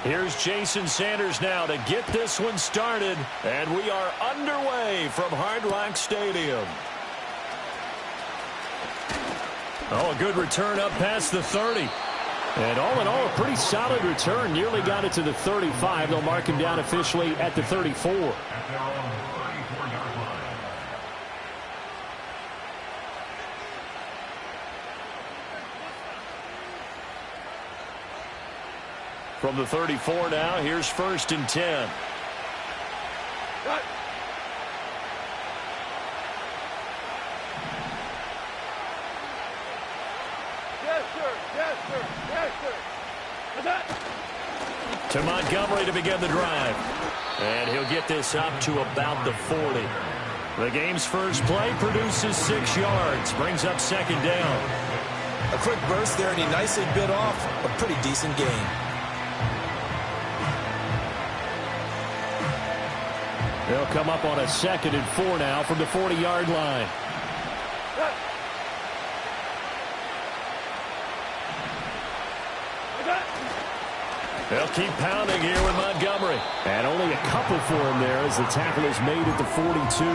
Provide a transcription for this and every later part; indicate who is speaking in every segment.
Speaker 1: Here's Jason Sanders now to get this one started. And we are underway from Hard Rock Stadium. Oh, a good return up past the 30. And all in all, a pretty solid return. Nearly got it to the 35. They'll mark him down officially at the 34. From the 34 now, here's 1st and 10.
Speaker 2: Right. Yes, sir. Yes, sir. Yes, sir.
Speaker 1: To Montgomery to begin the drive. And he'll get this up to about the 40. The game's first play produces 6 yards. Brings up 2nd down.
Speaker 3: A quick burst there, and he nicely bit off a pretty decent gain.
Speaker 1: They'll come up on a 2nd and 4 now from the 40-yard line. They'll keep pounding here with Montgomery. And only a couple for him there as the tackle is made at the 42.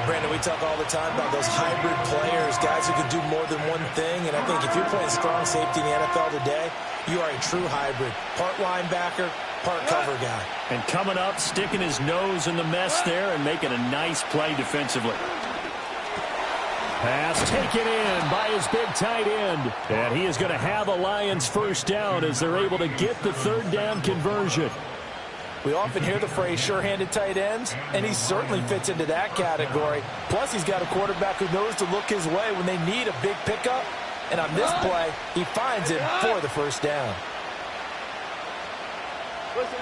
Speaker 3: Brandon, we talk all the time about those hybrid players, guys who can do more than one thing. And I think if you're playing strong safety in the NFL today, you are a true hybrid. Part linebacker, part cover guy.
Speaker 1: And coming up, sticking his nose in the mess there and making a nice play defensively. Pass taken in by his big tight end. And he is going to have a Lions first down as they're able to get the 3rd down conversion.
Speaker 3: We often hear the phrase sure-handed tight ends, and he certainly fits into that category. Plus, he's got a quarterback who knows to look his way when they need a big pickup. And on this play, he finds it for the 1st down.
Speaker 2: Listen.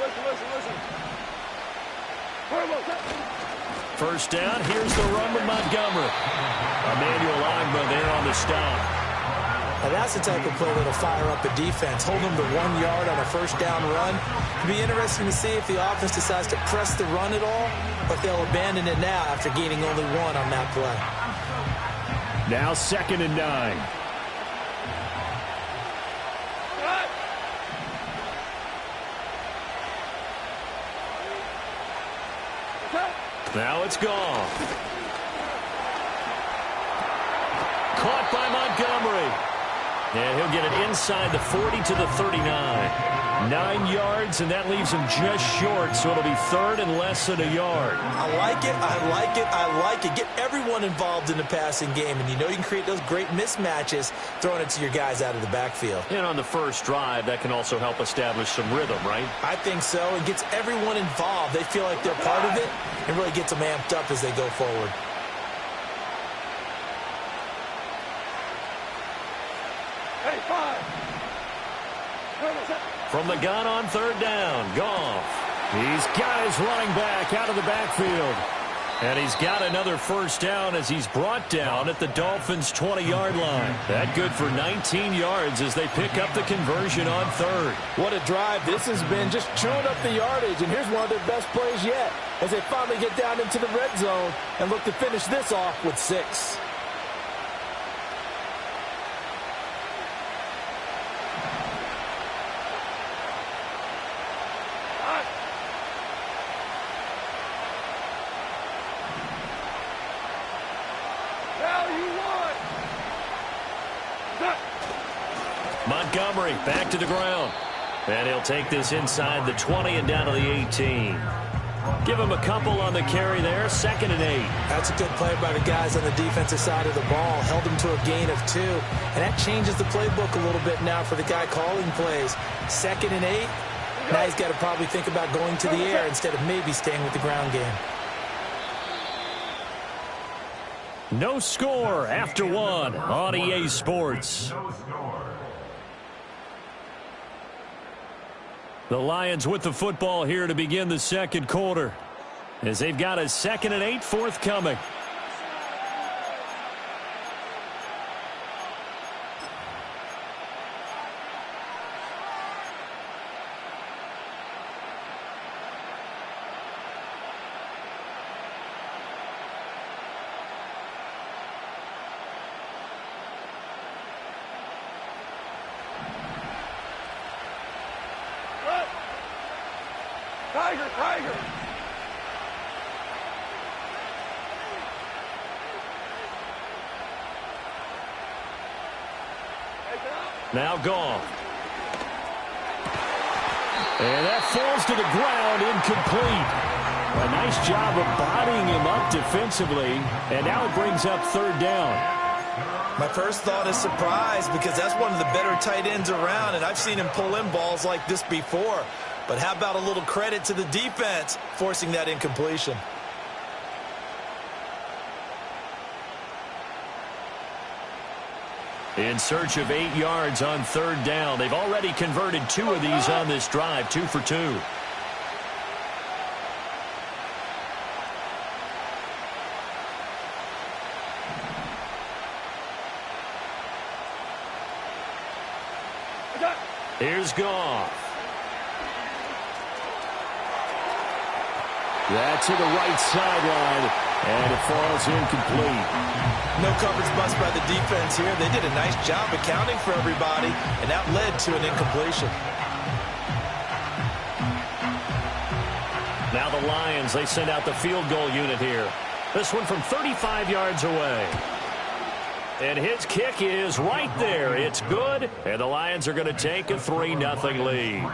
Speaker 1: 1st down, here's the run with Montgomery. Emmanuel Agba there on the stop.
Speaker 3: Now that's the type of play that'll fire up a defense. Hold them to 1 yard on a 1st down run. It'll be interesting to see if the offense decides to press the run at all, or if they'll abandon it now after gaining only 1 on that play.
Speaker 1: Now 2nd and 9. Now it's gone. Caught by Montgomery. And he'll get it inside the 40 to the 39. 9 yards, and that leaves him just short, so it'll be 3rd and less than a yard.
Speaker 3: I like it. Get everyone involved in the passing game, and you know you can create those great mismatches throwing it to your guys out of the backfield.
Speaker 1: And on the first drive, that can also help establish some rhythm, right?
Speaker 3: I think so. It gets everyone involved. They feel like they're part of it, and really gets them amped up as they go forward.
Speaker 1: From the gun on 3rd down, Goff. He's got his running back out of the backfield. And he's got another 1st down as he's brought down at the Dolphins' 20-yard line. That good for 19 yards as they pick up the conversion on 3rd.
Speaker 3: What a drive this has been, just chewing up the yardage. And here's one of their best plays yet as they finally get down into the red zone and look to finish this off with 6.
Speaker 1: Montgomery back to the ground. And he'll take this inside the 20 and down to the 18. Give him a couple on the carry there. 2nd and 8.
Speaker 3: That's a good play by the guys on the defensive side of the ball. Held him to a gain of 2. And that changes the playbook a little bit now for the guy calling plays. 2nd and 8. Now he's got to probably think about going to the air instead of maybe staying with the ground game.
Speaker 1: No score after 1 on EA Sports. The Lions with the football here to begin the 2nd quarter as they've got a 2nd and 8 forthcoming.
Speaker 2: Tiger, Tiger.
Speaker 1: Now Goff. And that falls to the ground, incomplete. A nice job of bodying him up defensively, and now it brings up third down.
Speaker 3: My first thought is surprise, because that's one of the better tight ends around, and I've seen him pull in balls like this before. But how about a little credit to the defense forcing that incompletion?
Speaker 1: In search of 8 yards on third down. They've already converted 2 of these on this drive, 2 for 2. Here's Goff. That's to the right sideline, and it falls incomplete.
Speaker 3: No coverage bust by the defense here. They did a nice job accounting for everybody, and that led to an incompletion.
Speaker 1: Now the Lions, they send out the field goal unit here. This one from 35 yards away. And his kick is right there. It's good, and the Lions are going to take a 3-0 lead.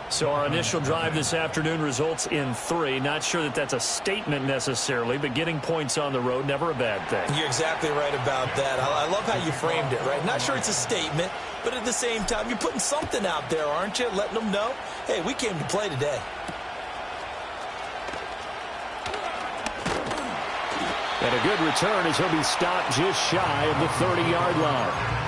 Speaker 1: So our initial drive this afternoon results in 3. Not sure that that's a statement necessarily, but getting points on the road, never a bad thing.
Speaker 3: You're exactly right about that. I love how you framed it, right? Not sure it's a statement, but at the same time, you're putting something out there, aren't you? Letting them know, hey, we came to play today.
Speaker 1: And a good return as he'll be stopped just shy of the 30-yard line.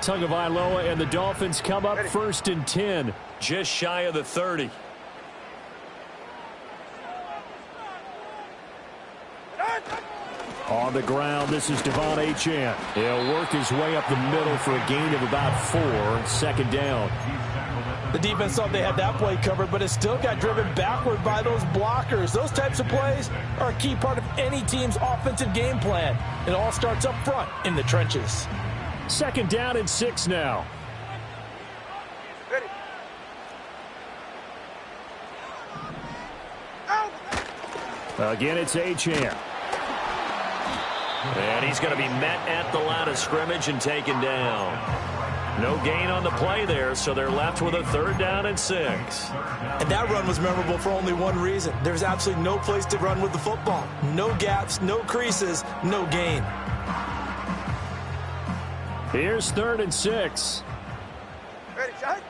Speaker 1: Tagovailoa and the Dolphins come up first and 10, just shy of the 30. On the ground, this is Devon Achane. He'll work his way up the middle for a gain of about 4, second down.
Speaker 3: The defense thought they had that play covered, but it still got driven backward by those blockers. Those types of plays are a key part of any team's offensive game plan. It all starts up front in the trenches.
Speaker 1: Second down and 6 now.
Speaker 2: Ready.
Speaker 1: Again, it's Achane. And he's going to be met at the line of scrimmage and taken down. No gain on the play there, so they're left with a third down and 6.
Speaker 3: And that run was memorable for only one reason. There's absolutely no place to run with the football. No gaps, no creases, no gain.
Speaker 1: Here's third and 6.
Speaker 2: Ready, shot.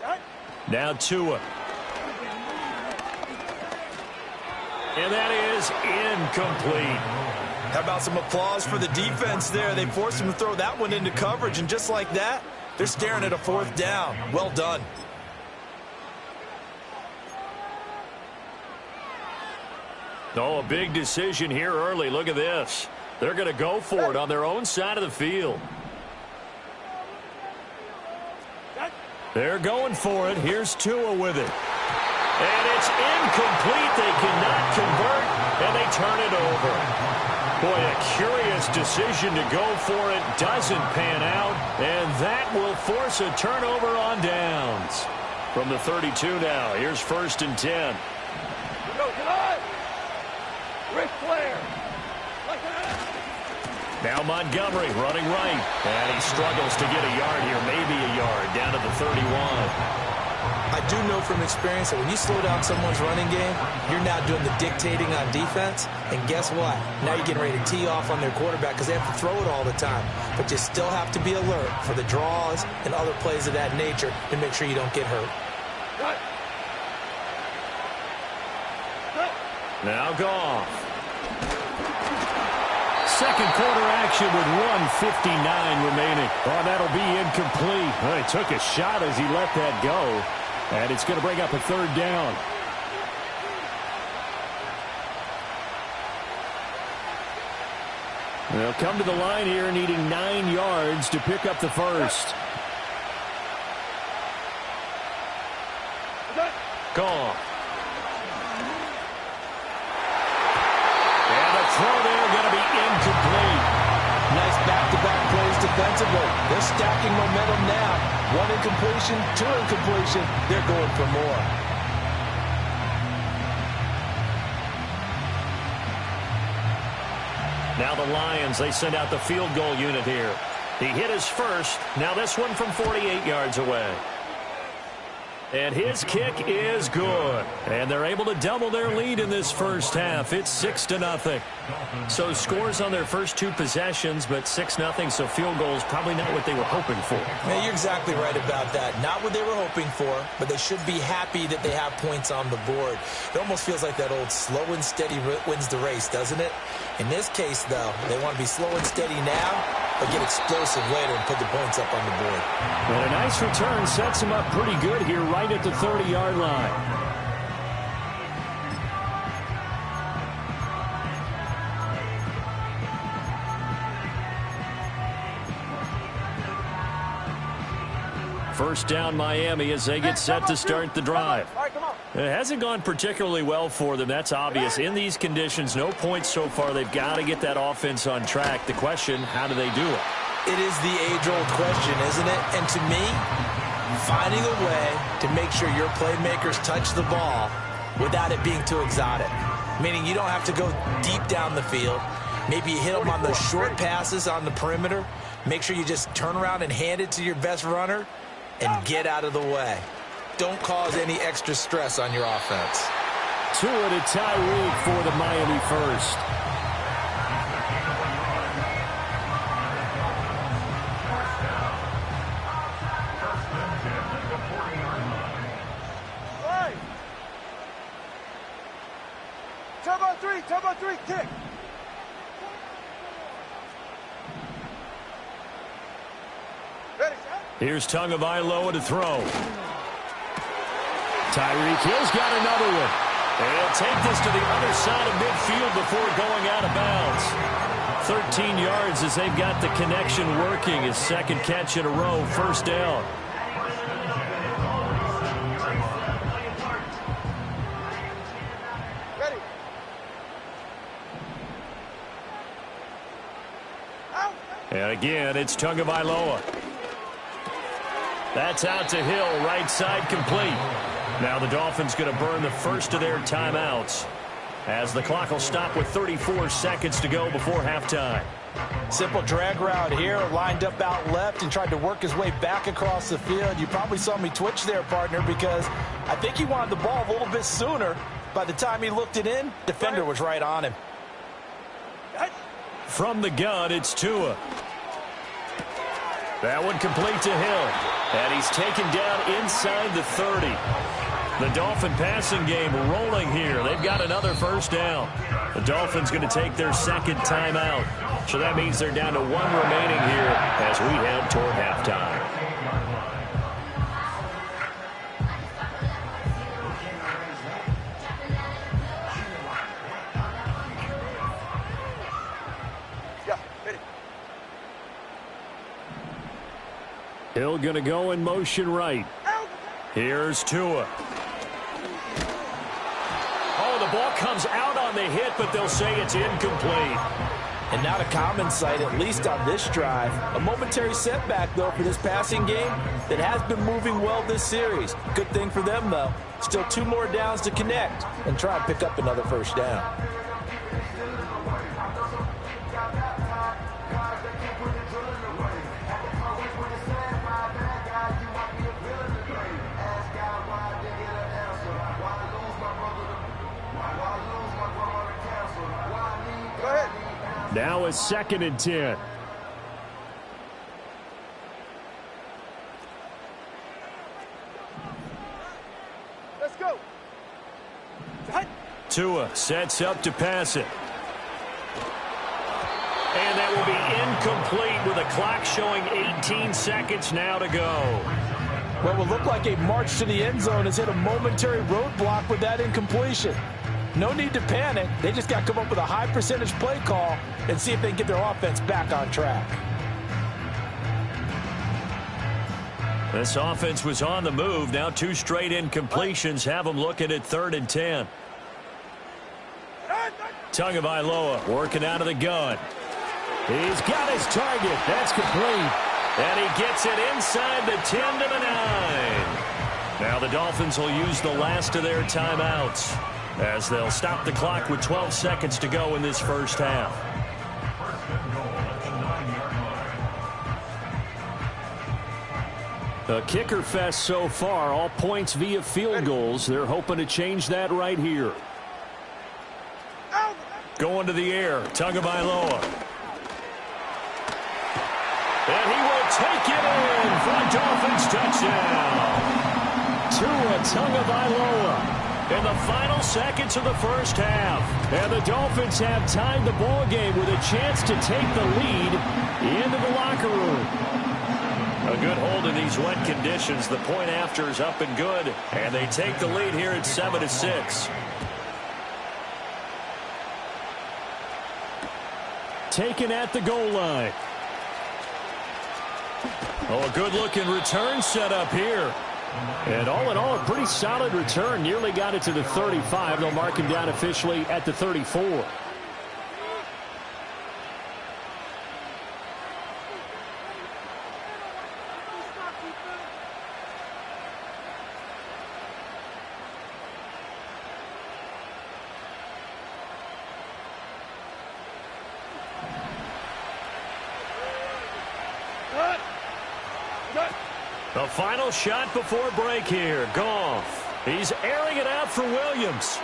Speaker 2: Shot.
Speaker 1: Now Tua. And that is incomplete.
Speaker 3: How about some applause for the defense there? They forced him to throw that one into coverage, and just like that, they're staring at a fourth down. Well done.
Speaker 1: Oh, a big decision here early. Look at this. They're going to go for it on their own side of the field. They're going for it. Here's Tua with it. And it's incomplete. They cannot convert, and they turn it over. Boy, a curious decision to go for it. Doesn't pan out, and that will force a turnover on downs. From the 32 now, here's first and 10.
Speaker 2: Go, get on! Ric Flair!
Speaker 1: Now Montgomery running right, and he struggles to get a yard here, maybe a yard, down to the 31.
Speaker 3: I do know from experience that when you slow down someone's running game, you're now doing the dictating on defense. And guess what? Now you're getting ready to tee off on their quarterback because they have to throw it all the time. But you still have to be alert for the draws and other plays of that nature to make sure you don't get hurt.
Speaker 2: Cut. Cut.
Speaker 1: Now Goff. Second quarter action with 1:59 remaining. Oh, that'll be incomplete. Well, he took a shot as he let that go. And it's going to bring up a third down. They'll come to the line here needing 9 yards to pick up the first. Gone. And the throw there going to be incomplete.
Speaker 3: Nice back-to-back plays defensively. They're stacking momentum now. 1 incompletion, 2 incompletion. They're going for more.
Speaker 1: Now the Lions, they send out the field goal unit here. He hit his first. Now this one from 48 yards away. And his kick is good. And they're able to double their lead in this first half. It's 6-0. So scores on their first 2 possessions, but 6-0, so field goals probably not what they were hoping for.
Speaker 3: Yeah, you're exactly right about that. Not what they were hoping for, but they should be happy that they have points on the board. It almost feels like that old slow and steady wins the race, doesn't it? In this case, though, they want to be slow and steady now, but get explosive later and put the points up on the board.
Speaker 1: And a nice return sets him up pretty good here right at the 30-yard line. First down Miami as they get set to start the drive. It hasn't gone particularly well for them. That's obvious. In these conditions, no points so far. They've got to get that offense on track. The question, how do they do it?
Speaker 3: It is the age-old question, isn't it? And to me, finding a way to make sure your playmakers touch the ball without it being too exotic. Meaning you don't have to go deep down the field. Maybe you hit them on those short passes on the perimeter. Make sure you just turn around and hand it to your best runner and get out of the way. Don't cause any extra stress on your offense.
Speaker 1: 2 to Tyreek for the Miami first.
Speaker 2: Turbo 3, kick.
Speaker 1: Here's Tagovailoa to throw. Tyreek Hill's got another one. And he'll take this to the other side of midfield before going out of bounds. 13 yards as they've got the connection working. His second catch in a row, first down.
Speaker 2: Ready.
Speaker 1: And again, it's Tagovailoa. That's out to Hill, right side complete. Now the Dolphins going to burn the first of their timeouts as the clock will stop with 34 seconds to go before halftime.
Speaker 3: Simple drag route here, lined up out left and tried to work his way back across the field. You probably saw me twitch there, partner, because I think he wanted the ball a little bit sooner. By the time he looked it in, defender was right on him.
Speaker 1: From the gun, it's Tua. That one complete to Hill. And he's taken down inside the 30. The Dolphin passing game rolling here. They've got another first down. The Dolphins going to take their second timeout. So that means they're down to 1 remaining here as we head toward halftime. Hill going to go in motion right. Here's Tua. Oh, the ball comes out on the hit, but they'll say it's incomplete.
Speaker 3: And not a common sight, at least on this drive. A momentary setback, though, for this passing game that has been moving well this series. Good thing for them, though. Still 2 more downs to connect and try and pick up another first down.
Speaker 1: Now it's 2nd and 10.
Speaker 2: Let's go.
Speaker 1: Tua sets up to pass it. And that will be incomplete with a clock showing 18 seconds now to go.
Speaker 3: What will look like a march to the end zone has hit a momentary roadblock with that incompletion. No need to panic. They just got to come up with a high percentage play call and see if they can get their offense back on track.
Speaker 1: This offense was on the move. Now 2 straight incompletions have them looking at 3rd and 10. Tagovailoa working out of the gun. He's got his target. That's complete. And he gets it inside the 10 to the 9. Now the Dolphins will use the last of their timeouts as they'll stop the clock with 12 seconds to go in this first half. A kicker fest so far, all points via field goals. They're hoping to change that right here. Going to the air, Tagovailoa. And he will take it in for a Dolphins touchdown. Tua Tagovailoa in the final seconds of the first half. And the Dolphins have tied the ball game with a chance to take the lead into the locker room. A good hold in these wet conditions. The point after is up and good. And they take the lead here at 7-6. Taken at the goal line. Oh, a good-looking return set up here. And all in all, a pretty solid return. Nearly got it to the 35. They'll mark him down officially at the 34. The final shot before break here. Goff. He's airing it out for Williams.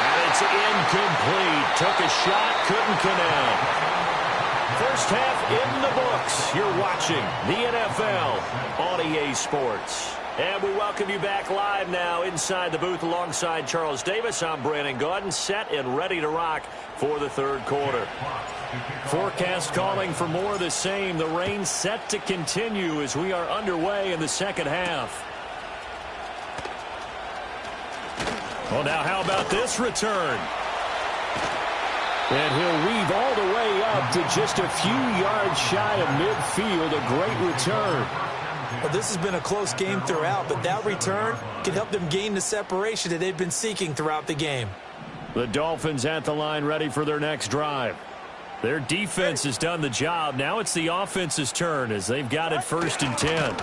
Speaker 1: And it's incomplete. Took a shot, couldn't connect. First half in the books. You're watching the NFL on EA Sports. And we welcome you back live now inside the booth alongside Charles Davis. I'm Brandon Gaudin, set and ready to rock for the third quarter. Forecast calling for more of the same. The rain set to continue as we are underway in the second half. Well, now how about this return? And he'll weave all the way up to just a few yards shy of midfield. A great return.
Speaker 3: Well, this has been a close game throughout, but that return can help them gain the separation that they've been seeking throughout the game.
Speaker 1: The Dolphins at the line ready for their next drive. Their defense has done the job. Now it's the offense's turn as they've got it 1st and 10.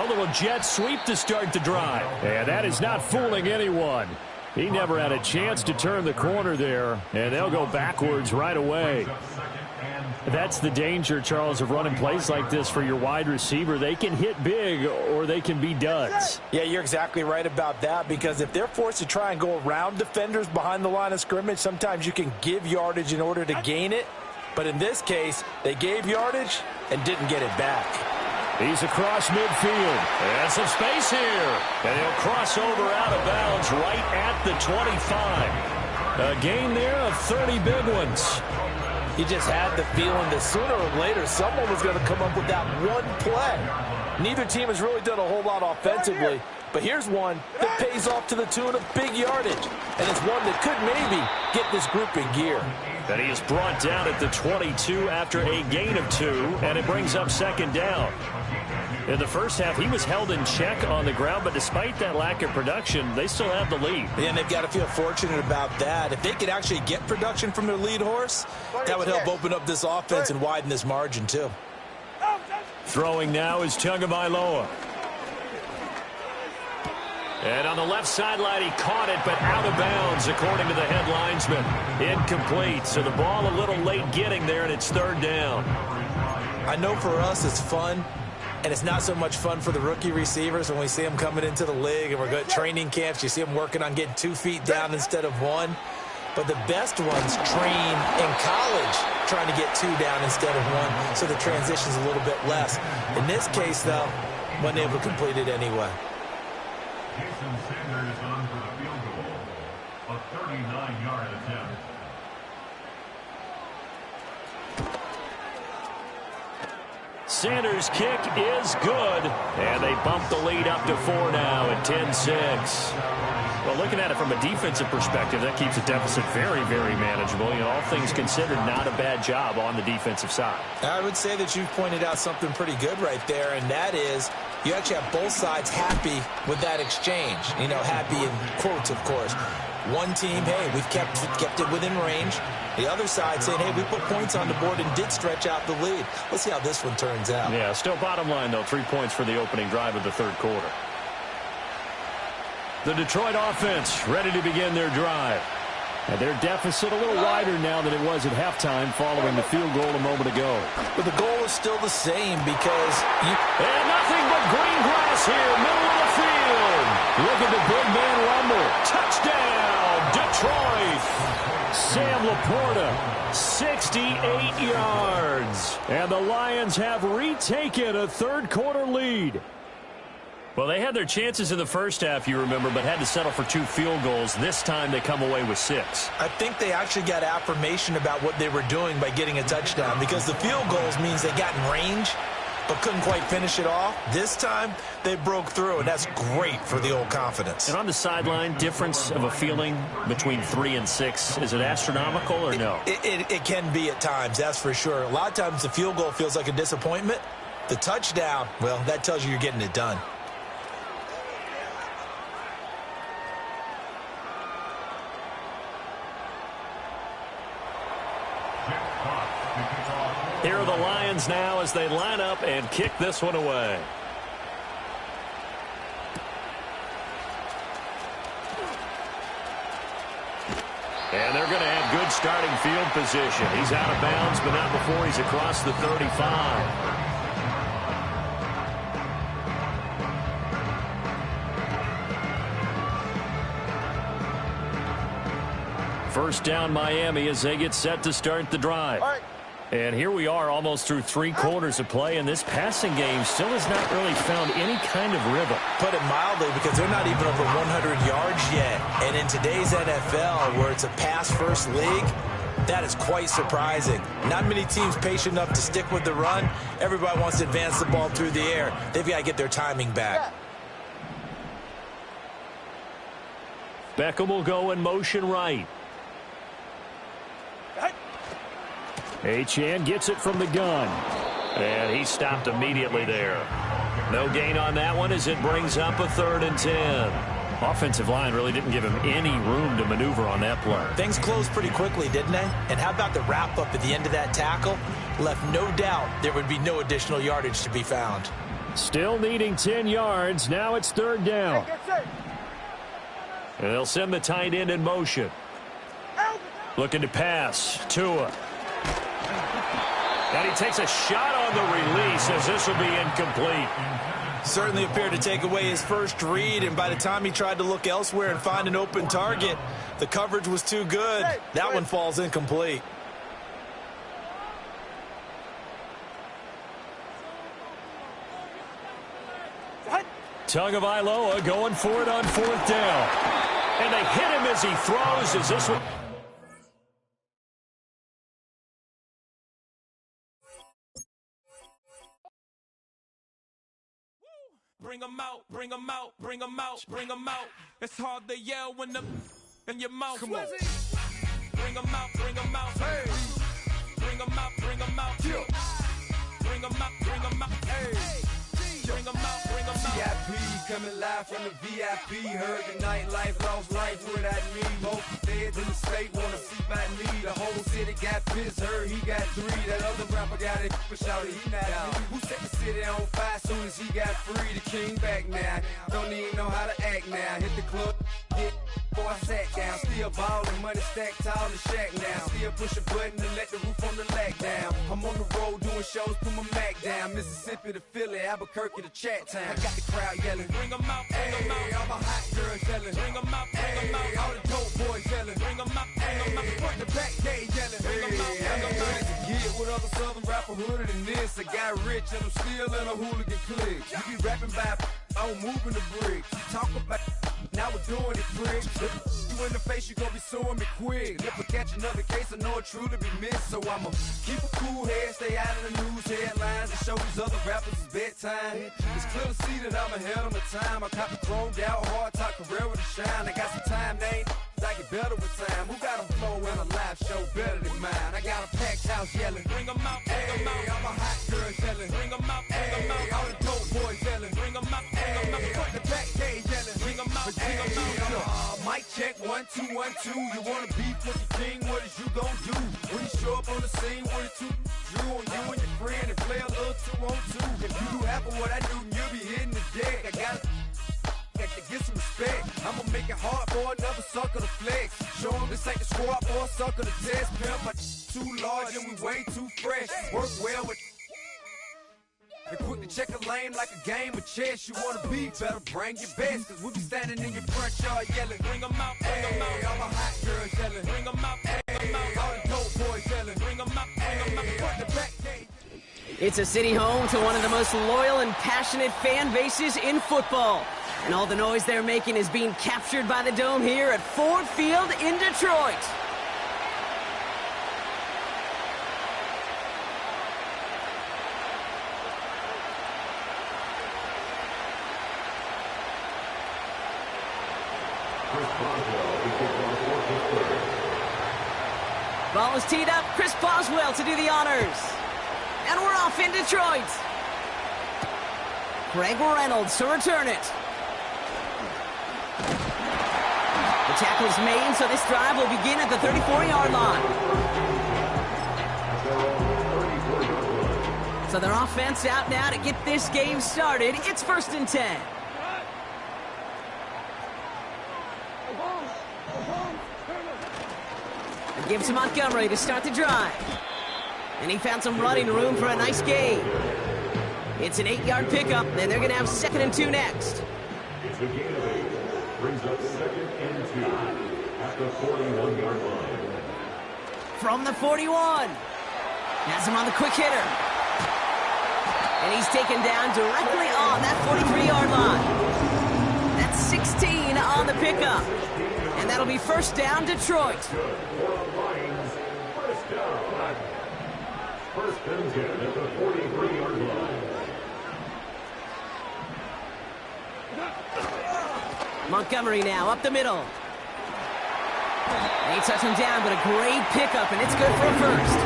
Speaker 1: A little jet sweep to start the drive. And that is not fooling anyone. He never had a chance to turn the corner there, and they'll go backwards right away. That's the danger, Charles, of running plays like this for your wide receiver. They can hit big or they can be duds.
Speaker 3: Yeah, you're exactly right about that, because if they're forced to try and go around defenders behind the line of scrimmage, sometimes you can give yardage in order to gain it. But in this case, they gave yardage and didn't get it back.
Speaker 1: He's across midfield. And some space here. And he'll cross over out of bounds right at the 25. A gain there of 30 big ones.
Speaker 3: You just had the feeling that sooner or later someone was going to come up with that one play. Neither team has really done a whole lot offensively, but here's one that pays off to the tune of big yardage, and it's one that could maybe get this group in gear.
Speaker 1: And he is brought down at the 22 after a gain of 2, and it brings up 2nd down. In the first half, he was held in check on the ground, but despite that lack of production, they still have the lead.
Speaker 3: And they've got to feel fortunate about that. If they could actually get production from their lead horse, that would help open up this offense and widen this margin too.
Speaker 1: Throwing now is Tagovailoa. And on the left sideline, he caught it, but out of bounds, according to the head linesman. Incomplete, so the ball a little late getting there, and it's 3rd down.
Speaker 3: I know for us it's fun, and it's not so much fun for the rookie receivers when we see them coming into the league and we're good training camps. You see them working on getting 2 feet down instead of 1. But the best ones train in college trying to get 2 down instead of 1, so the transition's a little bit less. In this case, though, wasn't able to complete it anyway.
Speaker 4: Jason Sanders on for the field goal, a 39-yard attempt.
Speaker 1: Sanders' kick is good, and they bump the lead up to 4 now at 10-6. Well, looking at it from a defensive perspective, that keeps the deficit very, very manageable. You know, all things considered, not a bad job on the defensive side.
Speaker 3: I would say that you've pointed out something pretty good right there, and that is you actually have both sides happy with that exchange. You know, happy in quotes, of course. One team, hey, we've kept it within range. The other side saying, hey, we put points on the board and did stretch out the lead. Let's see how this one turns out.
Speaker 1: Yeah, still bottom line, though, 3 points for the opening drive of the third quarter. The Detroit offense ready to begin their drive. And their deficit a little wider now than it was at halftime following the field goal a moment ago.
Speaker 3: But the goal is still the same because
Speaker 1: And nothing but green grass here, middle of the field. Look at the big man rumble. Touchdown, Detroit. Sam Laporta, 68 yards. And the Lions have retaken a third-quarter lead. Well, they had their chances in the first half, you remember, but had to settle for 2 field goals. This time they come away with 6.
Speaker 3: I think they actually got affirmation about what they were doing by getting a touchdown because the field goals means they got in range but couldn't quite finish it off. This time, they broke through, and that's great for the old confidence.
Speaker 1: And on the sideline, difference of a feeling between 3 and 6, is it astronomical or no?
Speaker 3: It can be at times, that's for sure. A lot of times the field goal feels like a disappointment. The touchdown, well, that tells you you're getting it done.
Speaker 1: Here are the Lions now as they line up and kick this one away. And they're going to have good starting field position. He's out of bounds, but not before he's across the 35. First down, Miami, as they get set to start the drive. And here we are almost through 3 quarters of play, and this passing game still has not really found any kind of rhythm.
Speaker 3: Put it mildly, because they're not even over 100 yards yet. And in today's NFL, where it's a pass-first league, that is quite surprising. Not many teams patient enough to stick with the run. Everybody wants to advance the ball through the air. They've got to get their timing back.
Speaker 1: Beckham will go in motion right. Achane gets it from the gun. And he stopped immediately there. No gain on that one as it brings up a 3rd and 10. Offensive line really didn't give him any room to maneuver on that play.
Speaker 3: Things closed pretty quickly, didn't they? And how about the wrap-up at the end of that tackle? Left no doubt there would be no additional yardage to be found.
Speaker 1: Still needing 10 yards. Now it's 3rd down. And they'll send the tight end in motion. Looking to pass. Tua. And he takes a shot on the release as this will be incomplete.
Speaker 3: Certainly appeared to take away his first read, and by the time he tried to look elsewhere and find an open target, the coverage was too good. That one falls incomplete.
Speaker 1: Tagovailoa going for it on 4th down. And they hit him as he throws as this one...
Speaker 5: Bring 'em out, bring 'em out, bring 'em out, bring 'em out. It's hard to yell when the in your mouth. Come on. Bring 'em out, bring 'em out. Hey. Bring 'em out, bring 'em out. Yeah. Bring 'em out, bring 'em out. Hey. Bring 'em out, bring 'em out.
Speaker 6: VIP coming live from the VIP. Heard the nightlife, lost life without me. Both feds in the state wanna see my me. The whole city got pissed, heard he got 3. That other rapper got it, but shouted he not me. Who set the city on fire soon as he got free? The king back now, don't even know how to act now. Hit the club, get before I sat down. Still ballin', money stacked tall in shack now. Still push a button to let the roof on the lag down. I'm on the road doing shows, put my Mac down. Mississippi to Philly, Albuquerque to Chat Town. I got the crowd yelling,
Speaker 5: Bring 'em out, bring 'em out.
Speaker 6: all my hot girls yelling,
Speaker 5: Bring 'em out, bring 'em out.
Speaker 6: all the dope boys yelling,
Speaker 5: Bring 'em out, bring 'em out.
Speaker 6: front to back, they yelling,
Speaker 5: Bring 'em out, bring 'em out.
Speaker 6: to get with other southern rapper hooded than this. I got rich and I'm still in a hooligan clique. You be rapping by, I'm moving the bricks. You talk about, now we're doing it, bricks. you in the face, you gon' be suing me quick. And if I catch another case, I know it truly be missed. So I'ma keep a cool head, stay out of the news headlines, and show these other rappers it's bedtime. It's clear to see that I'm ahead of my time. I caught the chromed out, hard top career with a shine. I got some time, they ain't I get better with time. Who got a flow and a live show better than mine? I got a packed house yelling,
Speaker 5: Bring 'em out, bring 'em out.
Speaker 6: I'm a hot girl yelling,
Speaker 5: Bring 'em out, bring 'em out.
Speaker 6: all the dope boys yelling,
Speaker 5: Bring 'em out, bring 'em out.
Speaker 6: fuck the back gate yelling,
Speaker 5: Bring 'em out, bring 'em out.
Speaker 6: mic check 1 2 1 2. You wanna beef with the king? What is you gon' do when you show up on the scene with a two Drew on you and your friend and play a little 2-on-2? If you do half of what I do, then you'll be hitting the deck. I gotta get some respect. I'ma make it hard for another sucker to flex. Show 'em this ain't the squad for a sucker to test. Pimp, my too large and we way too fresh. Work well with and quick to check a lane like a game of chess. You wanna be better, bring your best. Cause we be standing in your front yard yelling,
Speaker 5: Bring 'em out, bring 'em out.
Speaker 6: I'm a hot girl yelling,
Speaker 5: Bring 'em out, bring 'em out.
Speaker 6: all the dope boys yelling,
Speaker 5: Bring 'em out, bring 'em out.
Speaker 6: fuck the back gate.
Speaker 7: It's a city home to one of the most loyal and passionate fan bases in football. And all the noise they're making is being captured by the Dome here at Ford Field in Detroit. Ball is teed up. Chris Boswell to do the honors. And we're off in Detroit. Greg Reynolds to return it. The tackle is made, so this drive will begin at the 34-yard line. So their offense out now to get this game started. It's 1st and 10. It gives to Montgomery to start the drive. And he found some running room for a nice gain. It's an 8-yard pickup, and they're going to have 2nd and 2 next.
Speaker 4: It's a gain of 8. Brings up 2nd and 2 at the 41-yard line.
Speaker 7: From the 41. Has him on the quick hitter. And he's taken down directly on that 43-yard line. That's 16 on the pickup. And that'll be 1st down, Detroit.
Speaker 4: Good for the Lions. 1st down. 1st and 10 at the 43-yard line.
Speaker 7: Montgomery now up the middle. They touch him down, but a great pickup, and it's good for a 1st.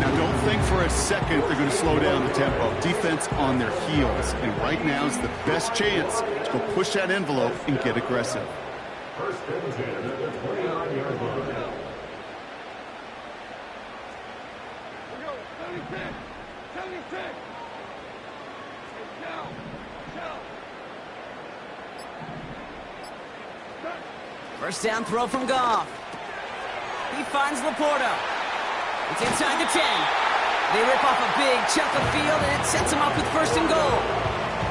Speaker 8: Now, don't think for a second they're going to slow down the tempo. Defense on their heels, and right now is the best chance to go push that envelope and get aggressive.
Speaker 4: 1st and 10 at the 29-yard line.
Speaker 2: We go. 76. 76. Down. Down.
Speaker 7: 1st down throw from Goff. He finds Laporta. It's inside the 10. They rip off a big chunk of field, and it sets them up with 1st and goal.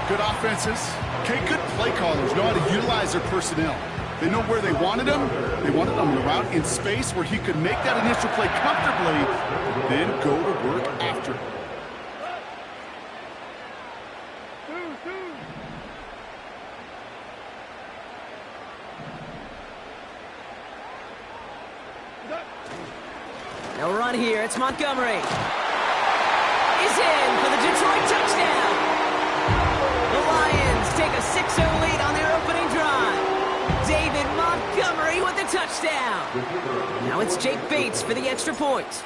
Speaker 8: Good offenses. Okay, good play callers know how to utilize their personnel. They know where they wanted him. They wanted him on the route in space where he could make that initial play comfortably, then go to work after.
Speaker 7: No run here. It's Montgomery. He's in for the Detroit touchdown. The Lions take a 6-0 lead on their opening drive. David Montgomery with the touchdown. Now it's Jake Bates for the extra point.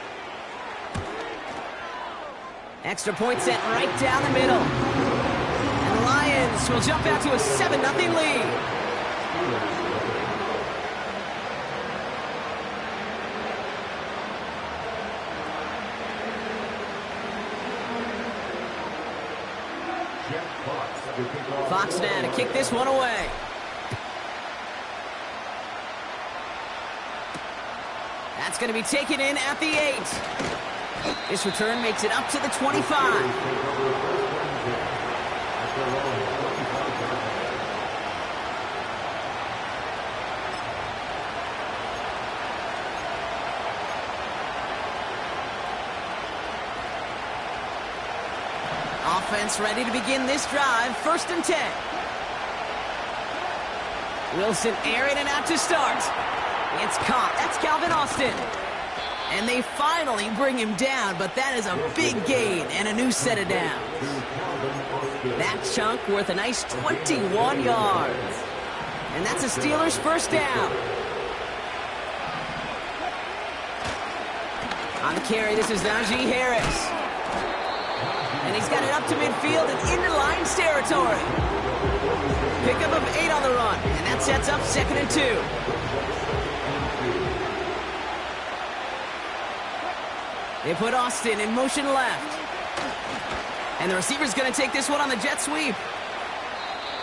Speaker 7: Extra point set right down the middle. And the Lions will jump out to a 7-0 lead. Fox now to kick this one away. That's going to be taken in at the 8. This return makes it up to the 25. Offense ready to begin this drive. 1st and 10. Wilson airing it out to start. It's caught. That's Calvin Austin. And they finally bring him down, but that is a big gain and a new set of downs. That chunk worth a nice 21 yards. And that's a Steelers first down. On the carry, this is Najee Harris. And he's got it up to midfield and into Lions territory. Pickup of 8 on the run, and that sets up 2nd and 2. They put Austin in motion left. And the receiver's going to take this one on the jet sweep.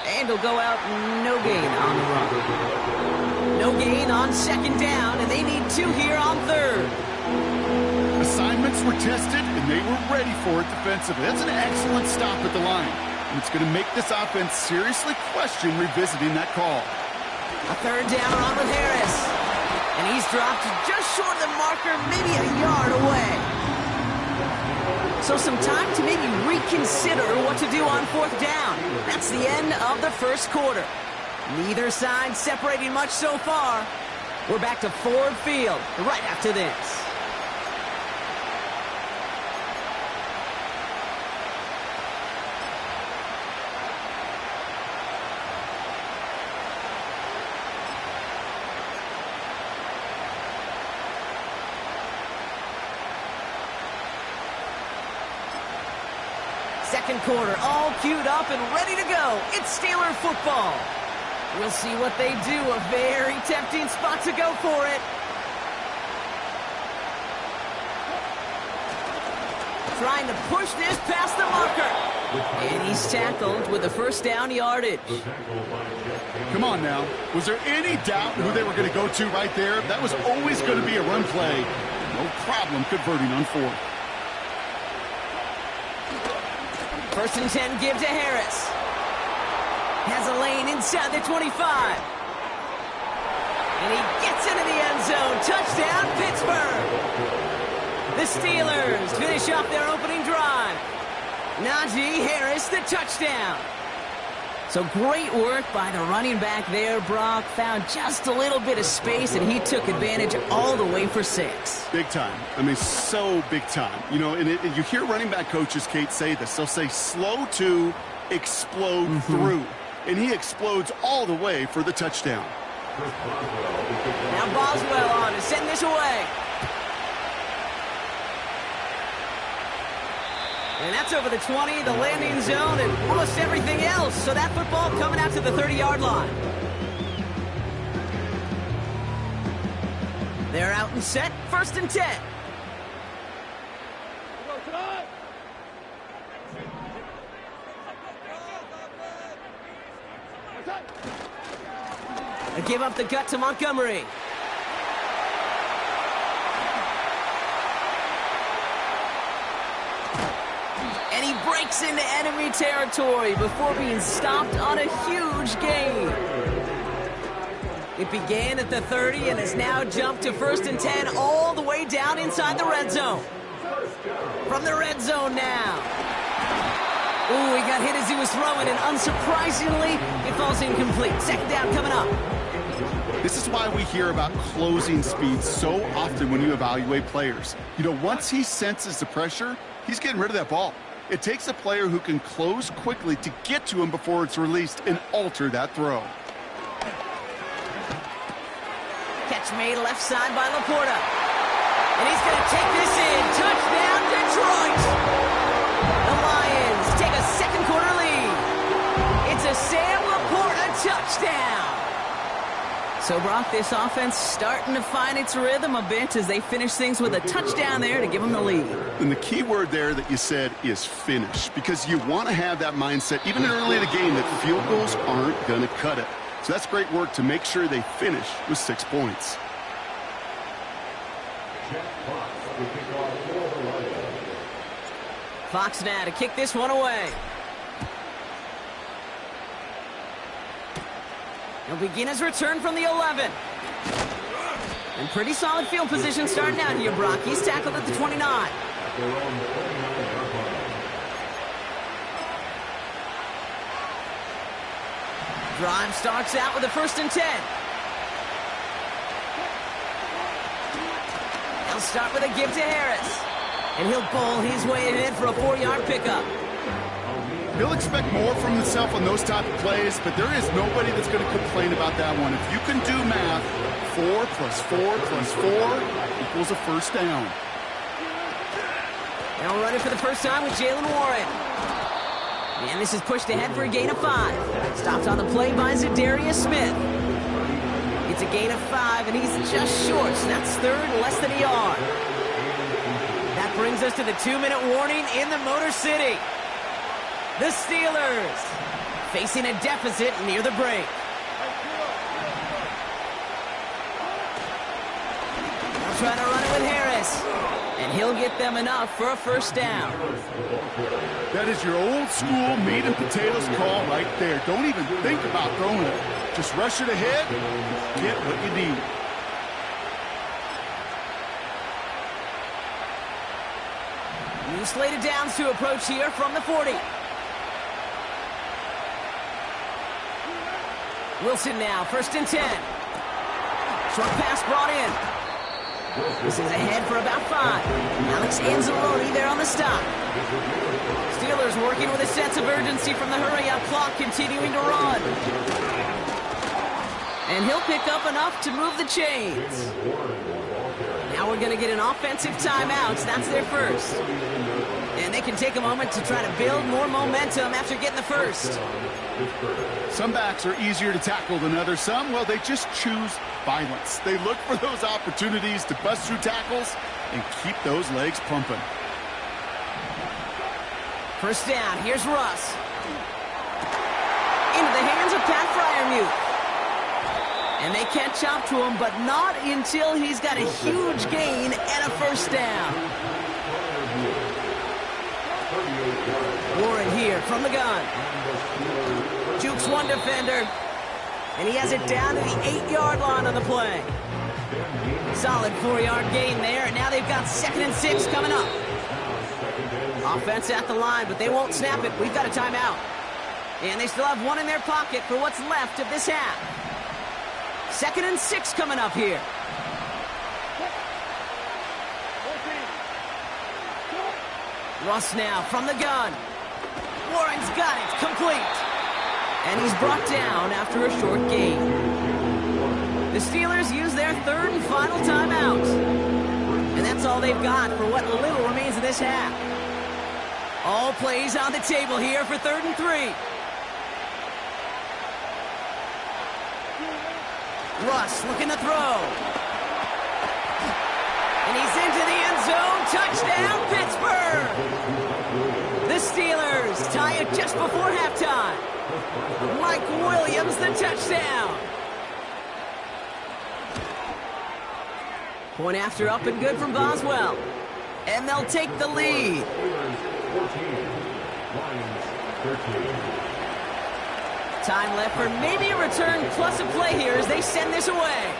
Speaker 7: And he'll go out, no gain on the run. No gain on 2nd down, and they need 2 here on 3rd.
Speaker 8: Assignments were tested, and they were ready for it defensively. That's an excellent stop at the line. And it's going to make this offense seriously question revisiting that call.
Speaker 7: A 3rd down run with Harris. And he's dropped just short of the marker, maybe a yard away. So some time to maybe reconsider what to do on 4th down. That's the end of the first quarter. Neither side separating much so far. We're back to Ford Field right after this. Second quarter, all queued up and ready to go. It's Steeler football. We'll see what they do. A very tempting spot to go for it. Trying to push this past the marker. And he's tackled with the first down yardage.
Speaker 8: Come on now. Was there any doubt who they were going to go to right there? That was always going to be a run play. No problem converting on 4th.
Speaker 7: 1st and 10 give to Harris. Has a lane inside the 25. And he gets into the end zone. Touchdown, Pittsburgh. The Steelers finish off their opening drive. Najee Harris, the touchdown. So great work by the running back there, Brock. Found just a little bit of space, and he took advantage all the way for 6.
Speaker 8: Big time. I mean, so big time. You know, and you hear running back coaches, Kate, say this. They'll say slow to explode through. And he explodes all the way for the touchdown.
Speaker 7: Now Boswell on to send this away. And that's over the 20, the landing zone, and almost everything else. So that football coming out to the 30-yard line. They're out and set, 1st and 10. They give up the gut to Montgomery. And he breaks into enemy territory before being stopped on a huge gain. It began at the 30 and has now jumped to 1st and 10 all the way down inside the red zone. From the red zone now. Ooh, he got hit as he was throwing, and unsurprisingly, it falls incomplete. 2nd down coming up.
Speaker 8: This is why we hear about closing speed so often when you evaluate players. You know, once he senses the pressure, he's getting rid of that ball. It takes a player who can close quickly to get to him before it's released and alter that throw.
Speaker 7: Catch made left side by Laporta. And he's going to take this in. Touchdown, Detroit! The Lions take a second quarter lead. It's a Sam Laporta touchdown. So, Brock, this offense starting to find its rhythm a bit as they finish things with a touchdown there to give them the lead.
Speaker 8: And the key word there that you said is finish, because you want to have that mindset, even early in the game, that field goals aren't going to cut it. So that's great work to make sure they finish with 6 points.
Speaker 7: Fox now to kick this one away. He'll begin his return from the 11. And pretty solid field position starting out here, Brock. He's tackled at the 29. Drive starts out with a 1st and 10. He'll start with a give to Harris. And he'll bowl his way in for a 4-yard pickup.
Speaker 8: He'll expect more from himself on those type of plays, but there is nobody that's going to complain about that one. If you can do math, 4 plus 4 plus 4 equals a 1st down.
Speaker 7: Now running for the first time with Jalen Warren. And this is pushed ahead for a gain of 5. Stopped on the play by Zadarius Smith. It's a gain of 5, and he's just short, so that's 3rd, less than a yard. That brings us to the 2-minute warning in the Motor City. The Steelers facing a deficit near the break. They'll try to run it with Harris. And he'll get them enough for a 1st down.
Speaker 8: That is your old school meat and potatoes call right there. Don't even think about throwing it. Just rush it ahead, get what you need.
Speaker 7: New slated downs to approach here from the 40. Wilson now, 1st and 10. Short pass brought in. This is ahead for about 5. Alex Anzalone there on the stop. Steelers working with a sense of urgency from the hurry-up clock, continuing to run. And he'll pick up enough to move the chains. Now we're going to get an offensive timeout. That's their 1st. And they can take a moment to try to build more momentum after getting the 1st.
Speaker 8: Some backs are easier to tackle than others. Some, well, they just choose violence. They look for those opportunities to bust through tackles and keep those legs pumping.
Speaker 7: 1st down. Here's Russ. Into the hands of Pat Freiermuth. And they catch up to him, but not until he's got a huge gain and a 1st down. Warren here from the gun. Jukes one defender. And he has it down to the 8-yard line on the play. Solid 4-yard gain there, and now they've got 2nd and 6 coming up. Offense at the line, but they won't snap it. We've got a timeout. And they still have one in their pocket for what's left of this half. 2nd and 6 coming up here. Russ now from the gun. Warren's got it, complete. And he's brought down after a short gain. The Steelers use their 3rd and final timeout. And that's all they've got for what little remains of this half. All plays on the table here for 3rd and 3. Russ looking to throw. And he's into the end zone. Touchdown, Pittsburgh! The Steelers tie it just before halftime. Mike Williams, the touchdown. Point after up and good from Boswell. And they'll take the lead.
Speaker 4: 14, Lions 13.
Speaker 7: Time left for maybe a return plus a play here as they send this away.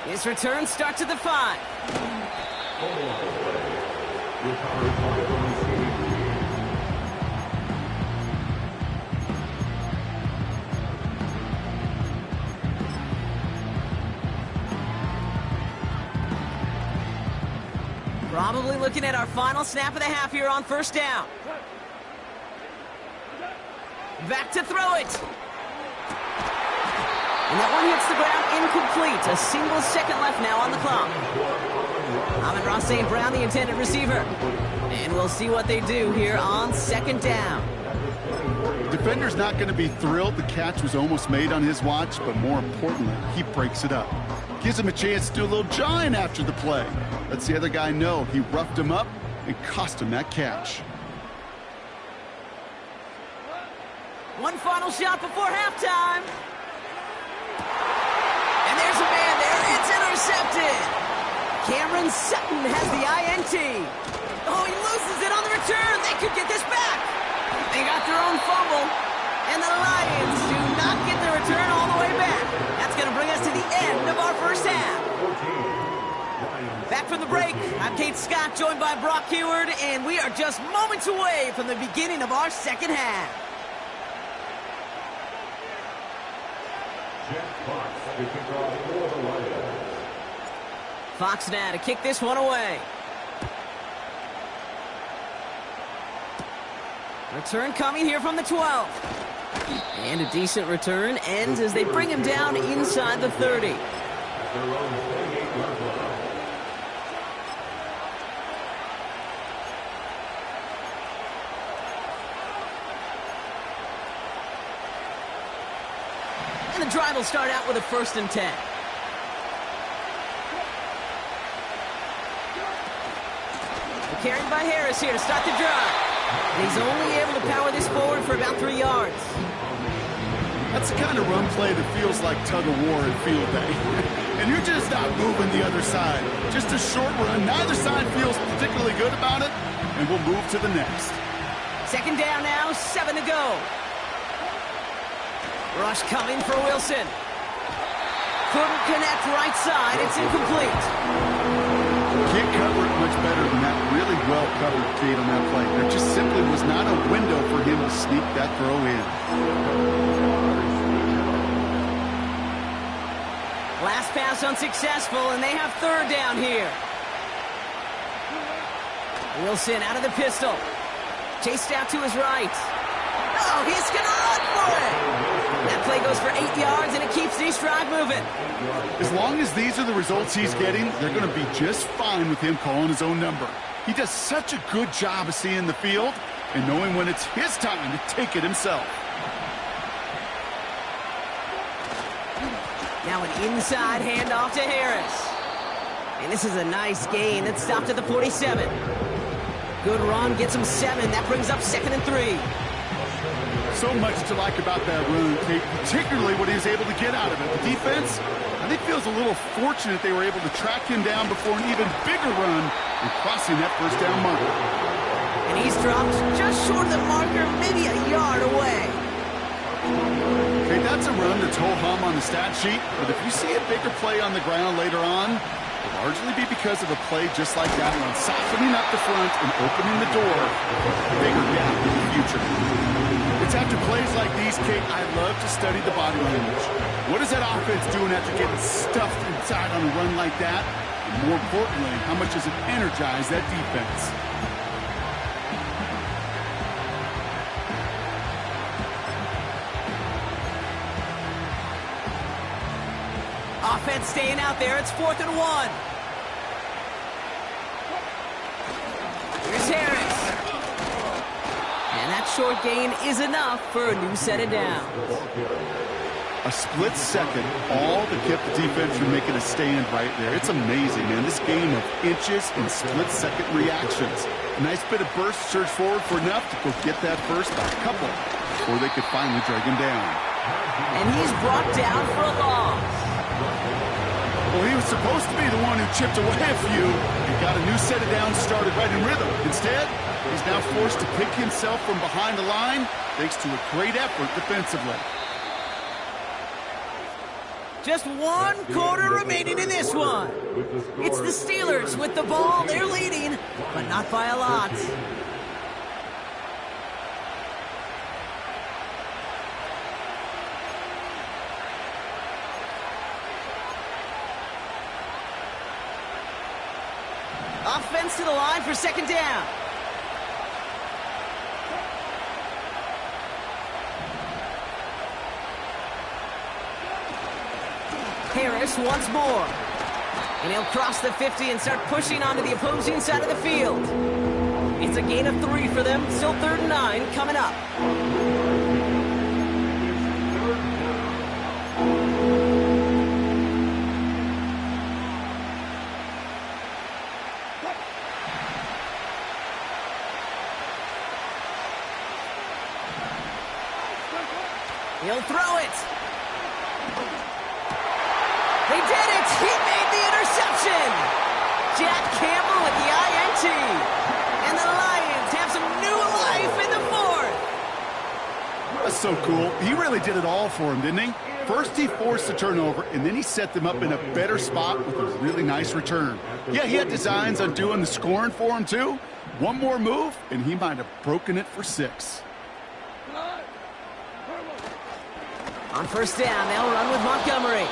Speaker 7: This return starts at the 5. Probably looking at our final snap of the half here on 1st down. Back to throw it. And that one hits the ground incomplete. A single second left now on the clock. Amon-Ra St. Brown, the intended receiver. And we'll see what they do here on 2nd down.
Speaker 8: Defender's not going to be thrilled the catch was almost made on his watch, but more importantly, he breaks it up. Gives him a chance to do a little jawing after the play. Lets the other guy know he roughed him up and cost him that catch.
Speaker 7: One final shot before halftime. And there's a man there. It's intercepted. Cameron Sutton has the INT. Oh, he loses it on the return. They could get this back. They got their own fumble. And the Lions do not get the return all the way back. That's going to bring us to the end of our first half. Back from the break, I'm Kate Scott, joined by Brock Heward, and we are just moments away from the beginning of our second half. Fox now to kick this one away. Return coming here from the 12. And a decent return ends as they bring him down inside the 30. And the drive will start out with a 1st and 10. Carried by Harris here to start the drive. And he's only able to power this forward for about 3 yards.
Speaker 8: That's the kind of run play that feels like tug-of-war in field day. And you're just not moving the other side. Just a short run. Neither side feels particularly good about it, and we'll move to the next.
Speaker 7: 2nd down now, 7 to go. Rush coming for Wilson. Couldn't connect right side. It's incomplete.
Speaker 8: Can't cover it much better than that. Really well covered, Kate, on that play. There just simply was not a window for him to sneak that throw in.
Speaker 7: Last pass unsuccessful, and they have 3rd down here. Wilson out of the pistol. Chased out to his right. Oh, he's going to run for it. That play goes for 8 yards, and it keeps these drive moving.
Speaker 8: As long as these are the results he's getting, they're going to be just fine with him calling his own number. He does such a good job of seeing the field and knowing when it's his time to take it himself.
Speaker 7: Now an inside handoff to Harris. And this is a nice gain. It's stopped at the 47. Good run, gets him 7. That brings up 2nd and 3.
Speaker 8: So much to like about that run, Kate, particularly what he was able to get out of it. The defense, I think, feels a little fortunate they were able to track him down before an even bigger run and crossing that 1st down marker.
Speaker 7: And he's dropped just short of the marker, maybe a yard away.
Speaker 8: Okay, that's a run that's ho-hum on the stat sheet, but if you see a bigger play on the ground later on, it'll largely be because of a play just like that one, softening up the front and opening the door for a bigger gap in the future. It's after plays like these, Kate, I love to study the body language. What is that offense doing after getting stuffed inside on a run like that? And more importantly, how much does it energize that defense?
Speaker 7: Offense staying out there. It's 4th and 1. Here's Harris. And that short gain is enough for a new set of downs.
Speaker 8: A split second, all that kept the defense from making a stand right there. It's amazing, man. This game of inches and split-second reactions. A nice bit of burst, surge forward for enough to go get that first by a couple before they could finally drag him down.
Speaker 7: And he's brought down for a loss.
Speaker 8: Well, he was supposed to be the one who chipped away a few and got a new set of downs started right in rhythm. Instead, he's now forced to pick himself from behind the line thanks to a great effort defensively.
Speaker 7: Just 1 quarter remaining in this one. It's the Steelers with the ball. They're leading, but not by a lot. Offense to the line for 2nd down. Harris once more. And he'll cross the 50 and start pushing onto the opposing side of the field. It's a gain of 3 for them. Still 3rd and 9 coming up. He'll throw it. They did it! He made the interception! Jack Campbell with the INT. And the Lions have some new life in the 4th.
Speaker 8: That's so cool. He really did it all for him, didn't he? First he forced the turnover, and then he set them up in a better spot with a really nice return. Yeah, he had designs on doing the scoring for him, too. One more move, and he might have broken it for 6.
Speaker 7: On 1st down, they'll run with Montgomery.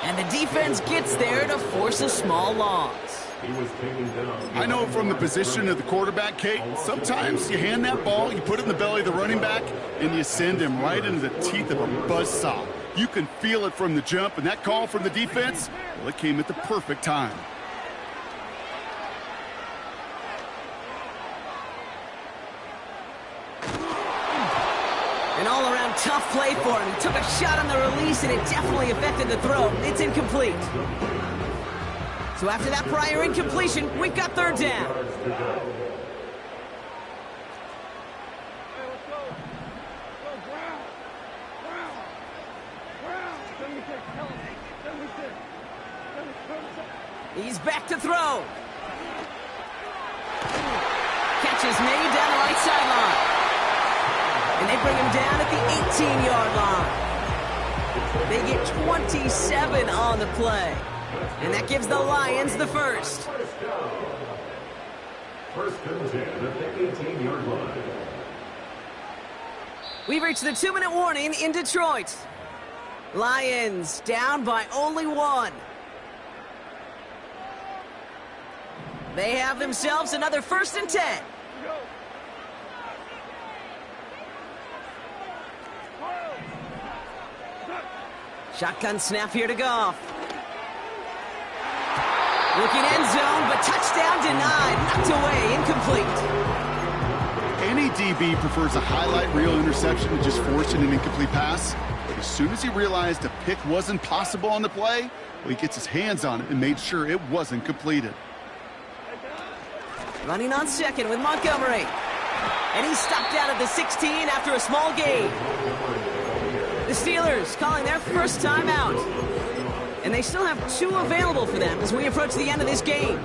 Speaker 7: And the defense gets there to force a small loss.
Speaker 4: He was taken down.
Speaker 8: I know from the position of the quarterback, Kate, sometimes you hand that ball, you put it in the belly of the running back, and you send him right into the teeth of a buzzsaw. You can feel it from the jump, and that call from the defense, well, it came at the perfect time.
Speaker 7: An all-around tough play for him. He took a shot on the release, and it definitely affected the throw. It's incomplete. So after that prior incompletion, we've got third down.
Speaker 2: Hey, let's go. Go, Brown. Brown. Brown. 76. Tell him. 76. 76.
Speaker 7: He's back to throw. Catch is made down the right sideline. And they bring him down at the 18-yard line. They get 27 on the play. And that gives the Lions the first.
Speaker 4: First and 10 at the 18-yard line.
Speaker 7: We've reached the 2-minute warning in Detroit. Lions down by only 1. They have themselves another first and 10. Shotgun snap here to Goff. Looking end zone, but touchdown denied. Knocked away, incomplete.
Speaker 8: Any DB prefers a highlight reel interception to just forcing an incomplete pass. But as soon as he realized a pick wasn't possible on the play, well, he gets his hands on it and made sure it wasn't completed.
Speaker 7: Running on second with Montgomery. And he's stopped out at the 16 after a small gain. The Steelers calling their first timeout. And they still have 2 available for them as we approach the end of this game.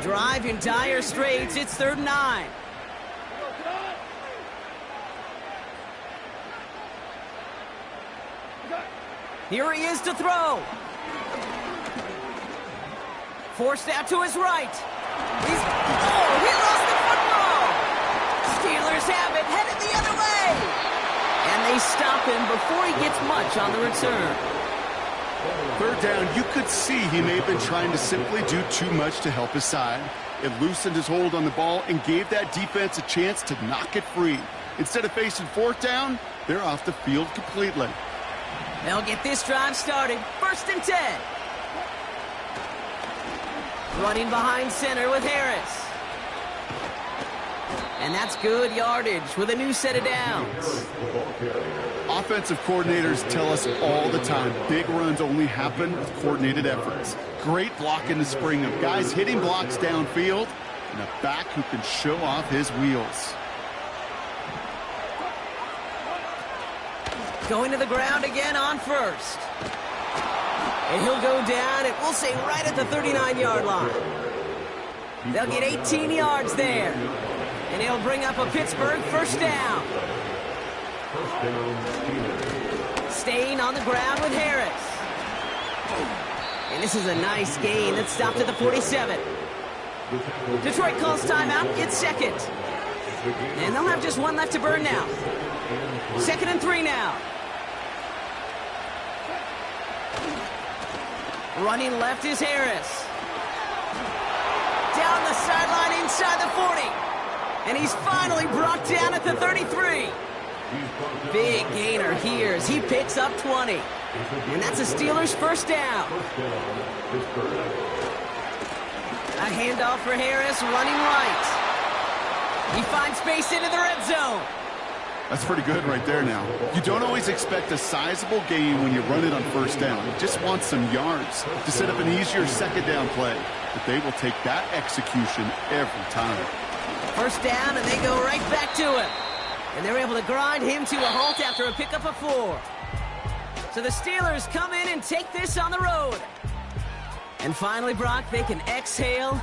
Speaker 7: Drive in dire straits. It's 3rd and 9. Here he is to throw. Forced out to his right. He lost the football. Steelers have it, headed the other way. And they stop him before he gets much on the return.
Speaker 8: 3rd down, you could see he may have been trying to simply do too much to help his side. It loosened his hold on the ball and gave that defense a chance to knock it free. Instead of facing 4th down, they're off the field completely.
Speaker 7: They'll get this drive started. 1st and 10. Running behind center with Harris. And that's good yardage with a new set of downs.
Speaker 8: Offensive coordinators tell us all the time, big runs only happen with coordinated efforts. Great block in the spring of guys hitting blocks downfield and a back who can show off his wheels.
Speaker 7: Going to the ground again on first. And he'll go down, and we'll say right at the 39-yard line. They'll get 18 yards there. And he'll bring up a Pittsburgh first down. Staying on the ground with Harris. And this is a nice gain that stopped at the 47. Detroit calls timeout. It's 2nd. And they'll have just 1 left to burn now. 2nd and 3 now. Running left is Harris. Down the sideline inside the 40. And he's finally brought down at the 33. Big gainer here as he picks up 20. And that's a Steelers first down. A handoff for Harris, running right. He finds space into the red zone.
Speaker 8: That's pretty good right there now. You don't always expect a sizable gain when you run it on 1st down. You just want some yards to set up an easier 2nd down play. But they will take that execution every time.
Speaker 7: First down, and they go right back to him. And they're able to grind him to a halt after a pickup of 4. So the Steelers come in and take this on the road. And finally, Brock, they can exhale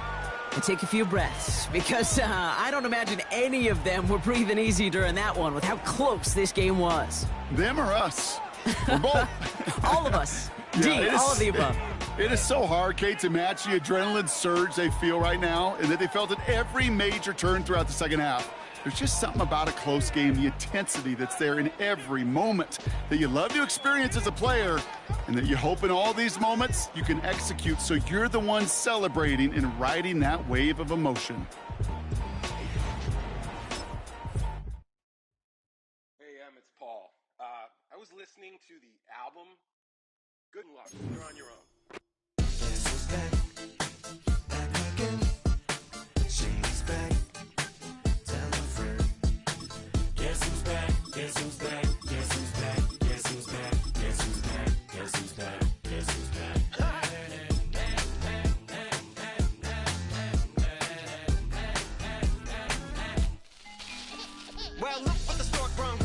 Speaker 7: and take a few breaths. Because I don't imagine any of them were breathing easy during that one with how close this game was.
Speaker 8: Them or us? We're both.
Speaker 7: All of us.
Speaker 8: Yeah,
Speaker 7: all of the above.
Speaker 8: It is so hard, Kate, to match the adrenaline surge they feel right now and that they felt at every major turn throughout the second half. There's just something about a close game, the intensity that's there in every moment that you love to experience as a player, and that you hope in all these moments you can execute so you're the one celebrating and riding that wave of emotion.
Speaker 9: Hey, it's Paul. I was listening to the album. Good luck. You're on your own.
Speaker 5: Guess who's back? Back again. She's back. Tell a friend. Guess who's back? Guess who's back? Guess who's back? Guess who's back? Guess who's back? Guess who's back? Guess who's back?
Speaker 10: Well, look what the stork brung.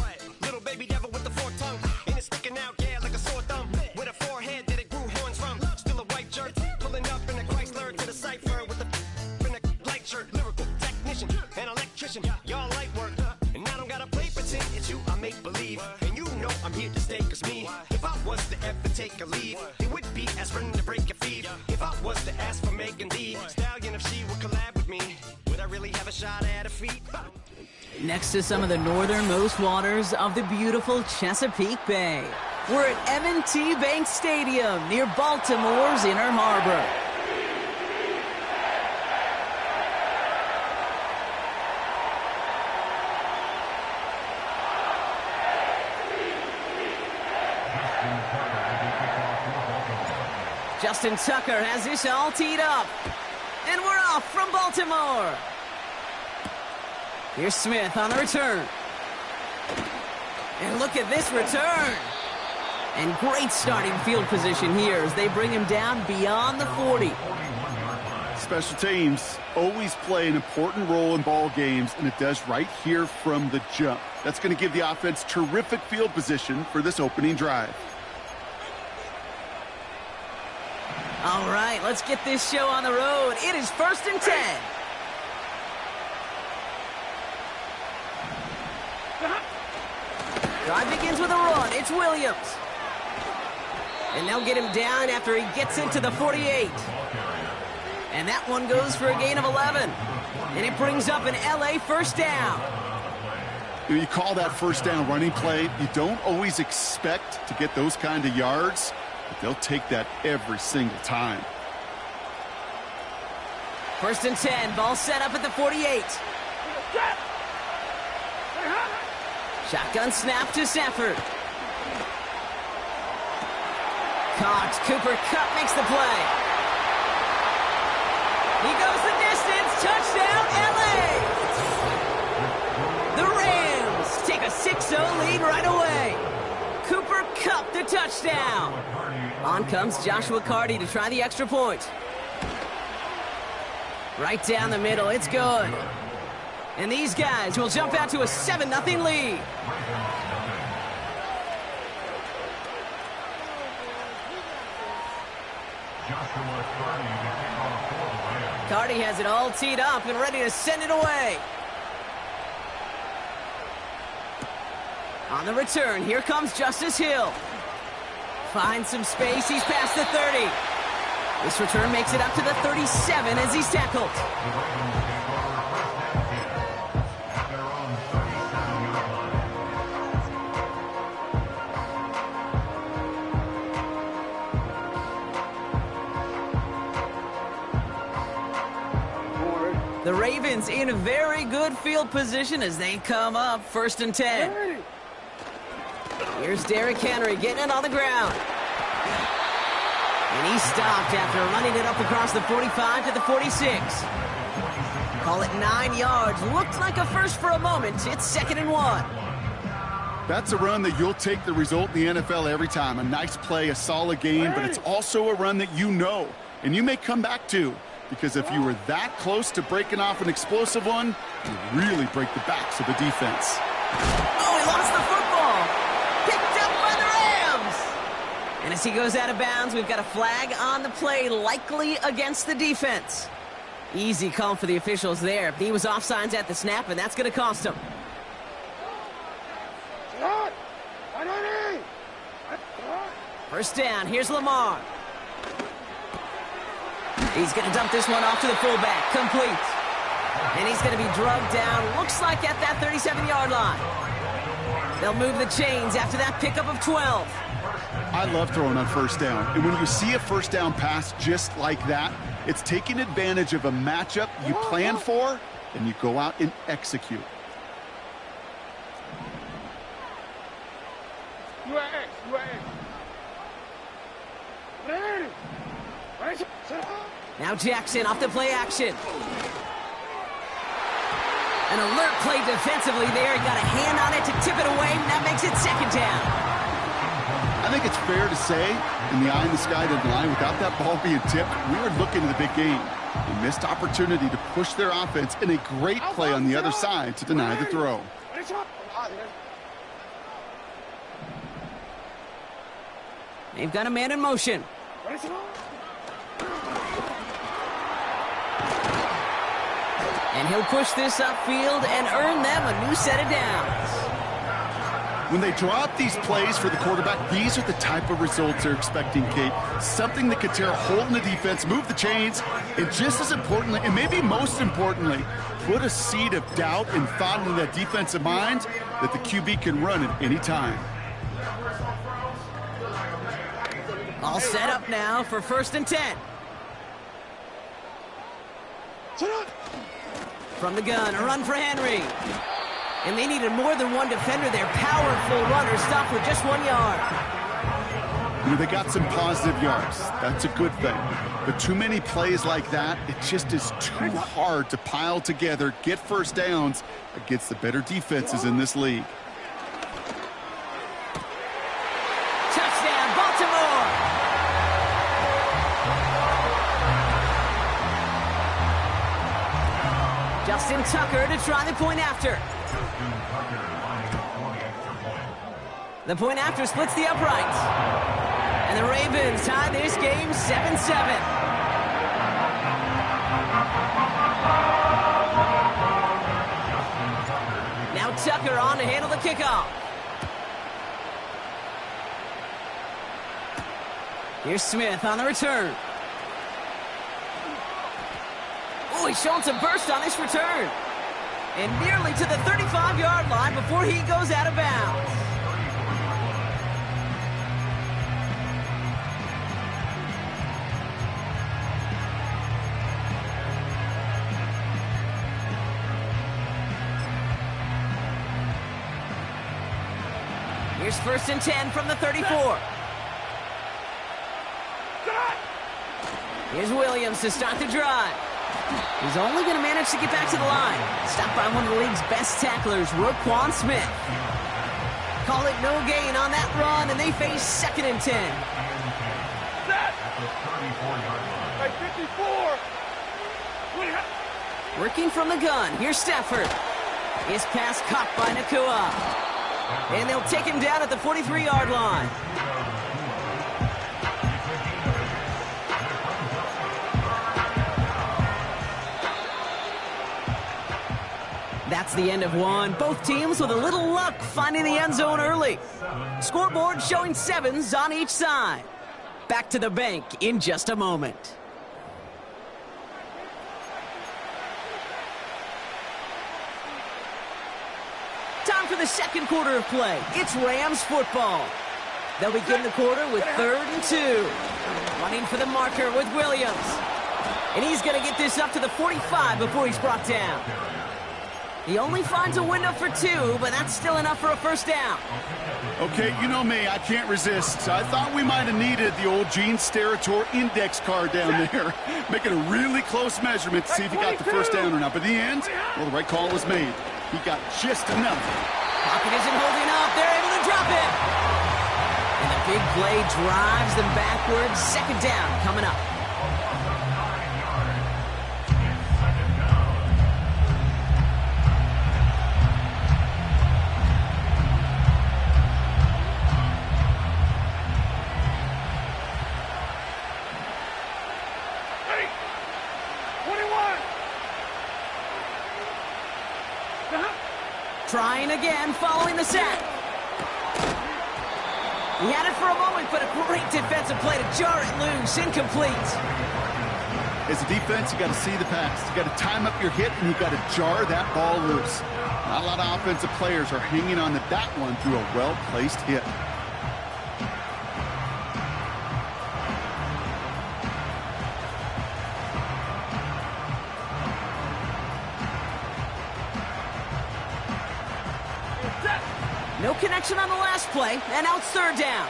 Speaker 10: Little baby devil with the forked tongue. Ain't it sticking out, yeah, like a sore thumb. With a forehead that it grew horns from. Still a white jerk, pulling up in a Chrysler to the cipher with in a light shirt. Lyrical technician, an electrician, y'all light work. And I don't gotta play pretend, it's you I make believe. And you know I'm here to stay, cause me, if I was to ever take a leave, it would be aspirin to break a fever. If I was to ask for Megan Thee Stallion, if she would collab with me, would I really have a shot at her feet?
Speaker 7: Next to some of the northernmost waters of the beautiful Chesapeake Bay, we're at M&T Bank Stadium near Baltimore's Inner Harbor. Justin Tucker has this all teed up. And we're off from Baltimore. Here's Smith on the return. And look at this return. And great starting field position here as they bring him down beyond the 40.
Speaker 8: Special teams always play an important role in ball games, and it does right here from the jump. That's going to give the offense terrific field position for this opening drive.
Speaker 7: All right, let's get this show on the road. It is 1st and 10. Drive begins with a run. It's Williams. And they'll get him down after he gets into the 48. And that one goes for a gain of 11. And it brings up an LA first down.
Speaker 8: You call that first down running play. You don't always expect to get those kind of yards, but they'll take that every single time.
Speaker 7: 1st and 10. Ball set up at the 48. Shotgun snap to Stafford. Caught. Cooper Kupp makes the play. He goes the distance. Touchdown, LA! The Rams take a 6-0 lead right away. Cooper Kupp the touchdown. On comes Joshua Carty to try the extra point. Right down the middle. It's good. And these guys will jump out to a 7-0 lead. Carty has it all teed up and ready to send it away. On the return, here comes Justice Hill. Finds some space, he's past the 30. This return makes it up to the 37 as he's tackled. The Ravens in a very good field position as they come up 1st and 10. Here's Derrick Henry getting it on the ground. And he stopped after running it up across the 45 to the 46. Call it 9 yards. Looked like a first for a moment. It's 2nd and 1.
Speaker 8: That's a run that you'll take the result in the NFL every time. A nice play, a solid game, but it's also a run that you know and you may come back to. Because if you were that close to breaking off an explosive one, you really break the backs of the defense.
Speaker 7: Oh, he lost the football. Picked up by the Rams. And as he goes out of bounds, we've got a flag on the play, likely against the defense. Easy call for the officials there. He was offsides at the snap, and that's going to cost him. First down, here's Lamar. He's going to dump this one off to the fullback. Complete. And he's going to be drugged down, looks like at that 37-yard line. They'll move the chains after that pickup of 12.
Speaker 8: I love throwing on first down. And when you see a first down pass just like that, it's taking advantage of a matchup you plan for, and you go out and execute.
Speaker 7: Now Jackson off the play action. An alert play defensively there. He got a hand on it to tip it away, and that makes it second down.
Speaker 8: I think it's fair to say, in the eye in the sky didn't lie, without that ball being tipped, we were looking at the big game. A missed opportunity to push their offense, and a great play on the other side to deny the throw.
Speaker 7: They've got a man in motion. And he'll push this upfield and earn them a new set of downs.
Speaker 8: When they draw up these plays for the quarterback, these are the type of results they're expecting, Kate. Something that could tear a hole in the defense, move the chains, and just as importantly, and maybe most importantly, put a seed of doubt and thought into that defensive mind that the QB can run at any time.
Speaker 7: All set up now for 1st and 10. From the gun, a run for Henry. And they needed more than one defender. Their powerful runner stopped for just 1 yard.
Speaker 8: You know, they got some positive yards. That's a good thing. But too many plays like that, it just is too hard to pile together, get first downs against the better defenses in this league.
Speaker 7: Touchdown, Baltimore! Justin Tucker to try the point after. The point after splits the uprights. And the Ravens tie this game 7-7. Now Tucker on to handle the kickoff. Here's Smith on the return. Oh, he's showing some burst on this return. And nearly to the 35-yard line before he goes out of bounds. Here's 1st and 10 from the 34. Here's Williams to start the drive. He's only going to manage to get back to the line. Stopped by one of the league's best tacklers, Roquan Smith. Call it no gain on that run, and they face 2nd and 10. Working from the gun, here's Stafford. His pass caught by Nakua. And they'll take him down at the 43-yard line. That's the end of one. Both teams with a little luck finding the end zone early. Scoreboard showing 7s on each side. Back to the bank in just a moment. Time for the second quarter of play. It's Rams football. They'll begin the quarter with 3rd and 2. Running for the marker with Williams. And he's going to get this up to the 45 before he's brought down. He only finds a window for 2, but that's still enough for a first down.
Speaker 8: Okay, you know me, I can't resist. I thought we might have needed the old Gene Steratore index card down there, making a really close measurement to see if he got the first down or not. But in the end, well, the right call was made. He got just enough.
Speaker 7: Pocket isn't holding up. They're able to drop it. And the big play drives them backwards. 2nd down coming up. Trying again following the sack. He had it for a moment, but a great defensive play to jar it loose. Incomplete.
Speaker 8: As a defense, you got to see the pass. You got to time up your hit, and you got to jar that ball loose. Not a lot of offensive players are hanging on to that one through a well-placed hit.
Speaker 7: No connection on the last play, and now it's third down.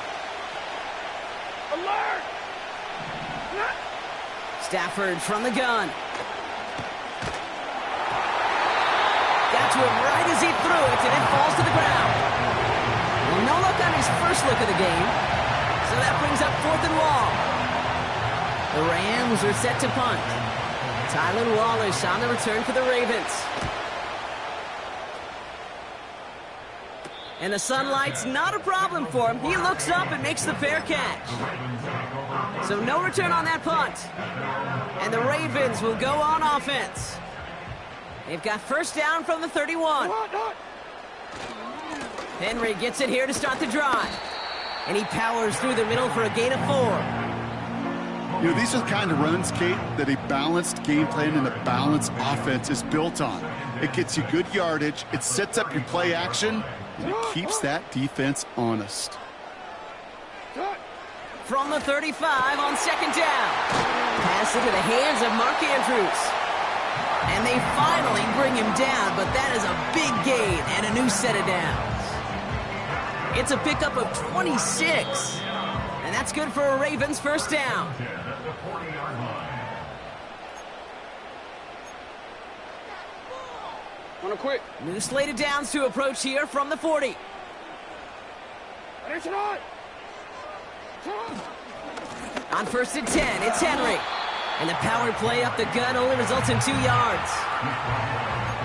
Speaker 2: Alert!
Speaker 7: Stafford from the gun. Got to him right as he threw it, and it falls to the ground. Well, no luck on his first look of the game, so that brings up 4th and long. The Rams are set to punt. Tylan Wallace on the return for the Ravens. And the sunlight's not a problem for him. He looks up and makes the fair catch. So no return on that punt. And the Ravens will go on offense. They've got first down from the 31. Henry gets it here to start the drive. And he powers through the middle for a gain of 4.
Speaker 8: You know, these are the kind of runs, Kate, that a balanced game plan and a balanced offense is built on. It gets you good yardage, it sets up your play action, and it keeps that defense honest.
Speaker 7: From the 35 on second down. Pass into the hands of Mark Andrews. And they finally bring him down, but that is a big gain and a new set of downs. It's a pickup of 26. And that's good for a Ravens first down.
Speaker 2: Wanna quit?
Speaker 7: New slate of downs to approach here from the 40.
Speaker 2: Attention on!
Speaker 7: On 1st and 10, it's Henry. And the power play up the gun only results in 2 yards.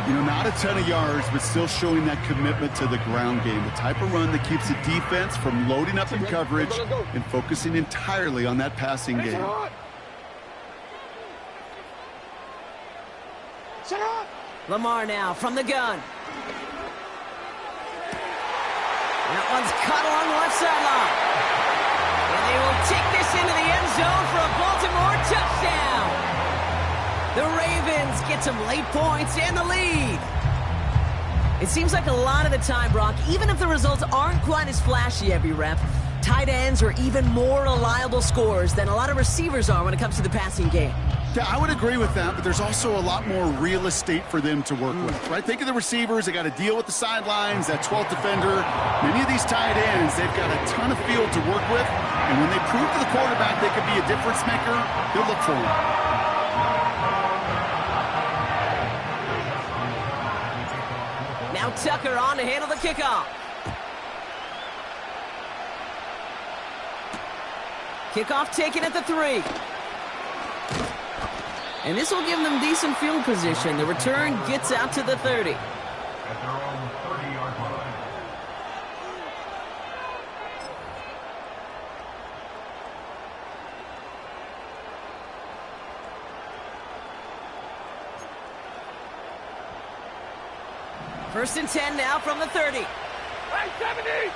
Speaker 8: You know, not a ton of yards, but still showing that commitment to the ground game. The type of run that keeps the defense from loading up in coverage and focusing entirely on that passing game.
Speaker 7: Lamar now from the gun. That one's caught along the left sideline. And they will take this into the end zone for a Baltimore touchdown. The Ravens get some late points and the lead. It seems like a lot of the time, Brock, even if the results aren't quite as flashy every rep, tight ends are even more reliable scorers than a lot of receivers are when it comes to the passing game.
Speaker 8: Yeah, I would agree with that, but there's also a lot more real estate for them to work with, right? Think of the receivers. They got to deal with the sidelines, that 12th defender. Many of these tight ends, they've got a ton of field to work with, and when they prove to the quarterback they could be a difference maker, they'll look for him.
Speaker 7: Now Tucker on to handle the kickoff. Kickoff taken at the 3. And this will give them decent field position. The return gets out to the 30.
Speaker 4: At their own 30-yard line.
Speaker 7: First and 10 now from the 30.
Speaker 2: Hey, 70!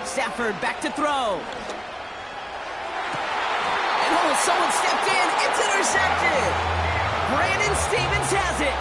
Speaker 7: Stafford back to throw. And someone stepped in. It's intercepted. Brandon Stevens has it.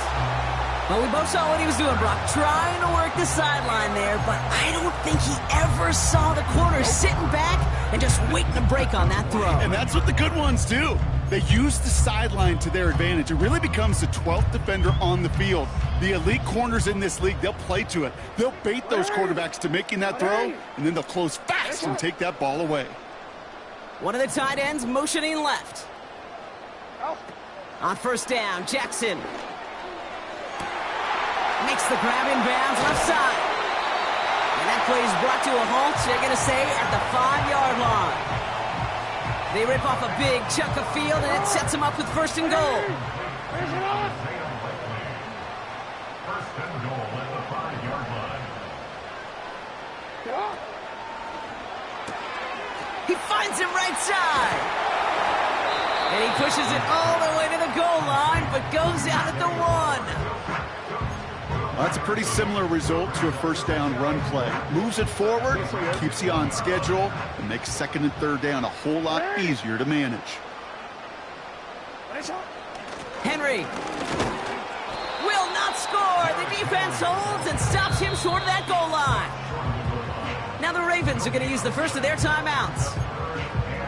Speaker 7: Well, we both saw what he was doing, Brock, trying to work the sideline there, but I don't think he ever saw the corner sitting back and just waiting to break on that throw.
Speaker 8: And that's what the good ones do. They use the sideline to their advantage. It really becomes the 12th defender on the field. The elite corners in this league, they'll play to it. They'll bait those quarterbacks to making that throw, and then they'll close fast and take that ball away.
Speaker 7: One of the tight ends motioning left. On first down, Jackson makes the grab in bounds left side. And that play is brought to a halt, they're going to say, at the 5-yard line. They rip off a big chunk of field, and it sets them up with first and goal.
Speaker 4: First and goal at the 5-yard line.
Speaker 7: He finds him right side. And he pushes it all the way to the goal line, but goes out at the 1.
Speaker 8: Well, that's a pretty similar result to a first down run play. Moves it forward, keeps you on schedule, and makes second and third down a whole lot easier to manage.
Speaker 7: Henry will not score. The defense holds and stops him short of that goal line. Now the Ravens are going to use the first of their timeouts.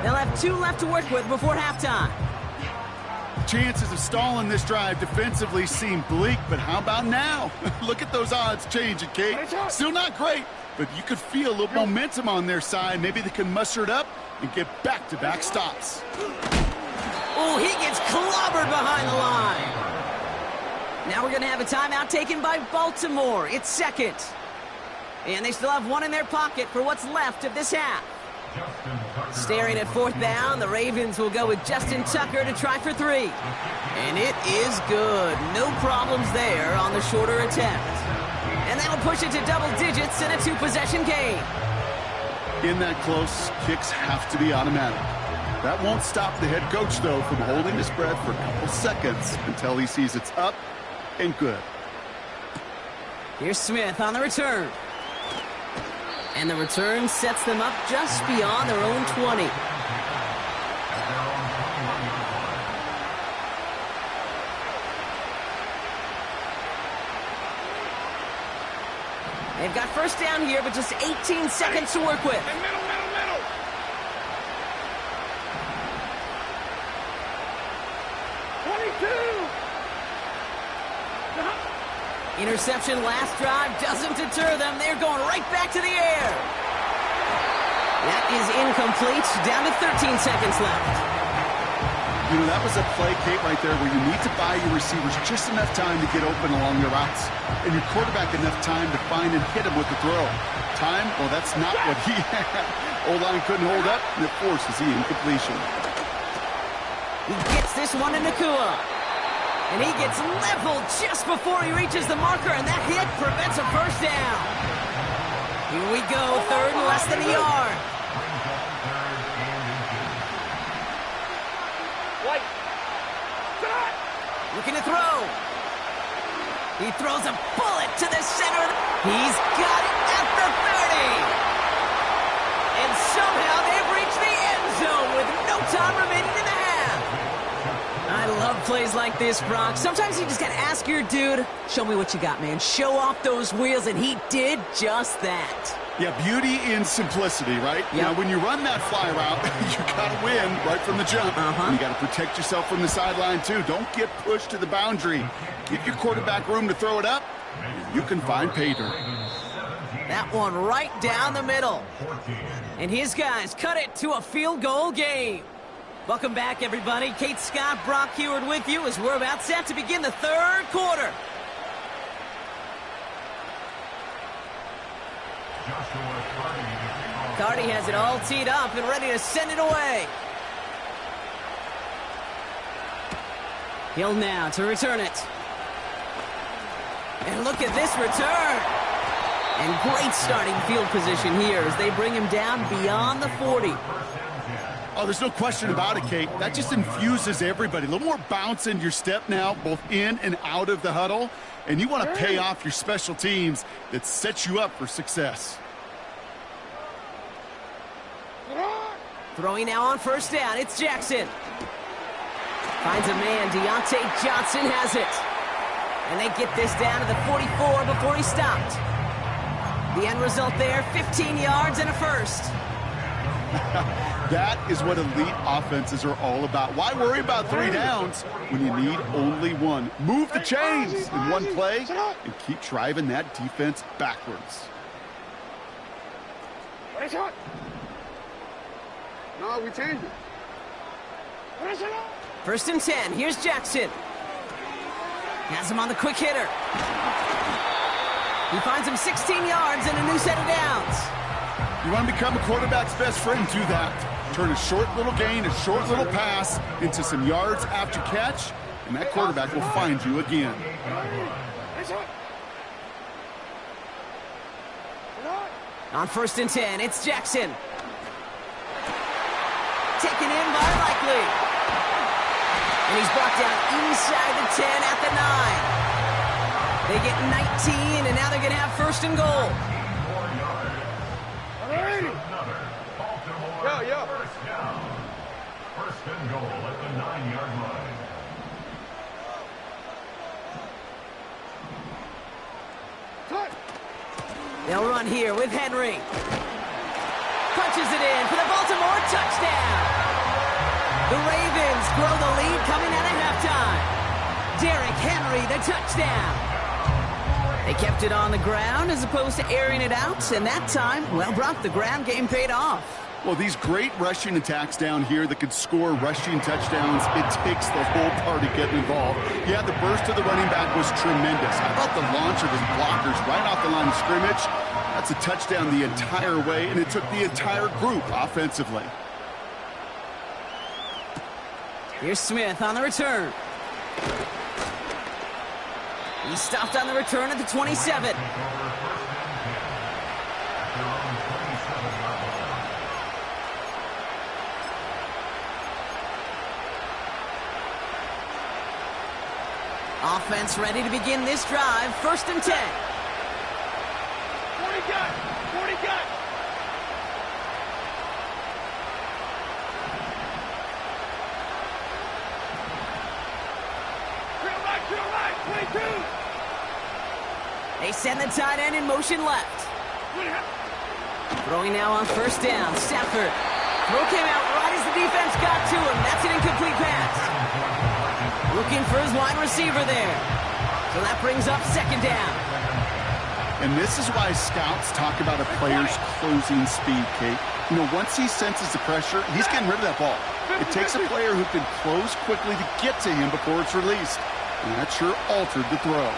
Speaker 7: They'll have 2 left to work with before halftime.
Speaker 8: Chances of stalling this drive defensively seem bleak, but how about now? Look at those odds changing, Kate. Still not great, but you could feel a little momentum on their side. Maybe they can muster it up and get back-to-back stops.
Speaker 7: Oh, he gets clobbered behind the line. Now we're going to have a timeout taken by Baltimore. It's second. And they still have 1 in their pocket for what's left of this half. Staring at fourth down, the Ravens will go with Justin Tucker to try for 3. And it is good. No problems there on the shorter attempt. And that'll push it to double digits in a 2-possession game.
Speaker 8: In that close, kicks have to be automatic. That won't stop the head coach, though, from holding his breath for a couple seconds until he sees it's up and good.
Speaker 7: Here's Smith on the return. And the return sets them up just beyond their own 20. They've got first down here, but just 18 seconds to work with.
Speaker 2: Middle.
Speaker 7: Interception last drive doesn't deter them. They're going right back to the air. That is incomplete. Down to 13 seconds left.
Speaker 8: You know, that was a play, Kate, right there where you need to buy your receivers just enough time to get open along their routes. And your quarterback enough time to find and hit him with the throw. Time? Well, that's not what he had. O-line couldn't hold up, and it forces the incompletion.
Speaker 7: He gets this one in Nakua. And he gets leveled just before he reaches the marker, and that hit prevents a first down. Here we go, third and less than a yard. Looking to throw. He throws a bullet to the center. He's got it at the 30. And somehow they've reached the end zone with no time remaining in the half. I love plays like this, Brock. Sometimes you just got to ask your dude, show me what you got, man. Show off those wheels, and he did just that.
Speaker 8: Yeah, beauty in simplicity, right?
Speaker 7: Yep.
Speaker 8: Now, when you run that fly route, you got to win right from the jump. And you got to protect yourself from the sideline, too. Don't get pushed to the boundary. Give your quarterback room to throw it up. You can find pay dirt.
Speaker 7: That one right down the middle. And his guys cut it to a field goal game. Welcome back, everybody. Kate Scott, Brock Heward with you as we're about set to begin the third quarter. Cardi has it all teed up and ready to send it away. Hill now to return it. And look at this return. And great starting field position here as they bring him down beyond the 40.
Speaker 8: Oh, there's no question about it, Kate. That just infuses everybody. A little more bounce in your step now, both in and out of the huddle. And you want to pay off your special teams that sets you up for success.
Speaker 7: Throwing now on first down, it's Jackson. Finds a man, Deontay Johnson has it. And they get this down to the 44 before he stopped. The end result there, 15 yards and a first.
Speaker 8: That is what elite offenses are all about. Why worry about 3 downs when you need only 1? Move the chains in one play and keep driving that defense backwards.
Speaker 2: No, we changed it.
Speaker 7: First and 10. Here's Jackson. Has him on the quick hitter. He finds him 16 yards and a new set of downs.
Speaker 8: You want to become a quarterback's best friend? Do that. Turn a short little gain, a short little pass into some yards after catch, and that quarterback will find you again.
Speaker 7: On first and 10, it's Jackson. Taken in by Likely. And he's brought down inside the 10 at the 9. They get 19, and now they're going to have first and goal.
Speaker 2: Yo.
Speaker 4: First down. First and goal at the 9-yard line.
Speaker 7: They'll run here with Henry. Punches it in for the Baltimore touchdown. The Ravens grow the lead coming out of halftime. Derrick Henry, the touchdown. They kept it on the ground as opposed to airing it out, and that time, well, Brock, the ground game paid off.
Speaker 8: Well, these great rushing attacks down here that could score rushing touchdowns, it takes the whole party getting involved. Yeah, the burst of the running back was tremendous. How about the launch of his blockers right off the line of scrimmage? That's a touchdown the entire way, and it took the entire group offensively.
Speaker 7: Here's Smith on the return. He stopped on the return at the 27. Offense ready to begin this drive. First and 10.
Speaker 2: 40 gun. 40 gun. Drill right, 22.
Speaker 7: They send the tight end in motion left. Throwing now on first down. Stafford. Throw came out right as the defense got to him. That's an incomplete pass. Looking for his wide receiver there. So that brings up second down.
Speaker 8: And this is why scouts talk about a player's closing speed, Kate. You know, once he senses the pressure, he's getting rid of that ball. It takes a player who can close quickly to get to him before it's released. And that sure altered the throw.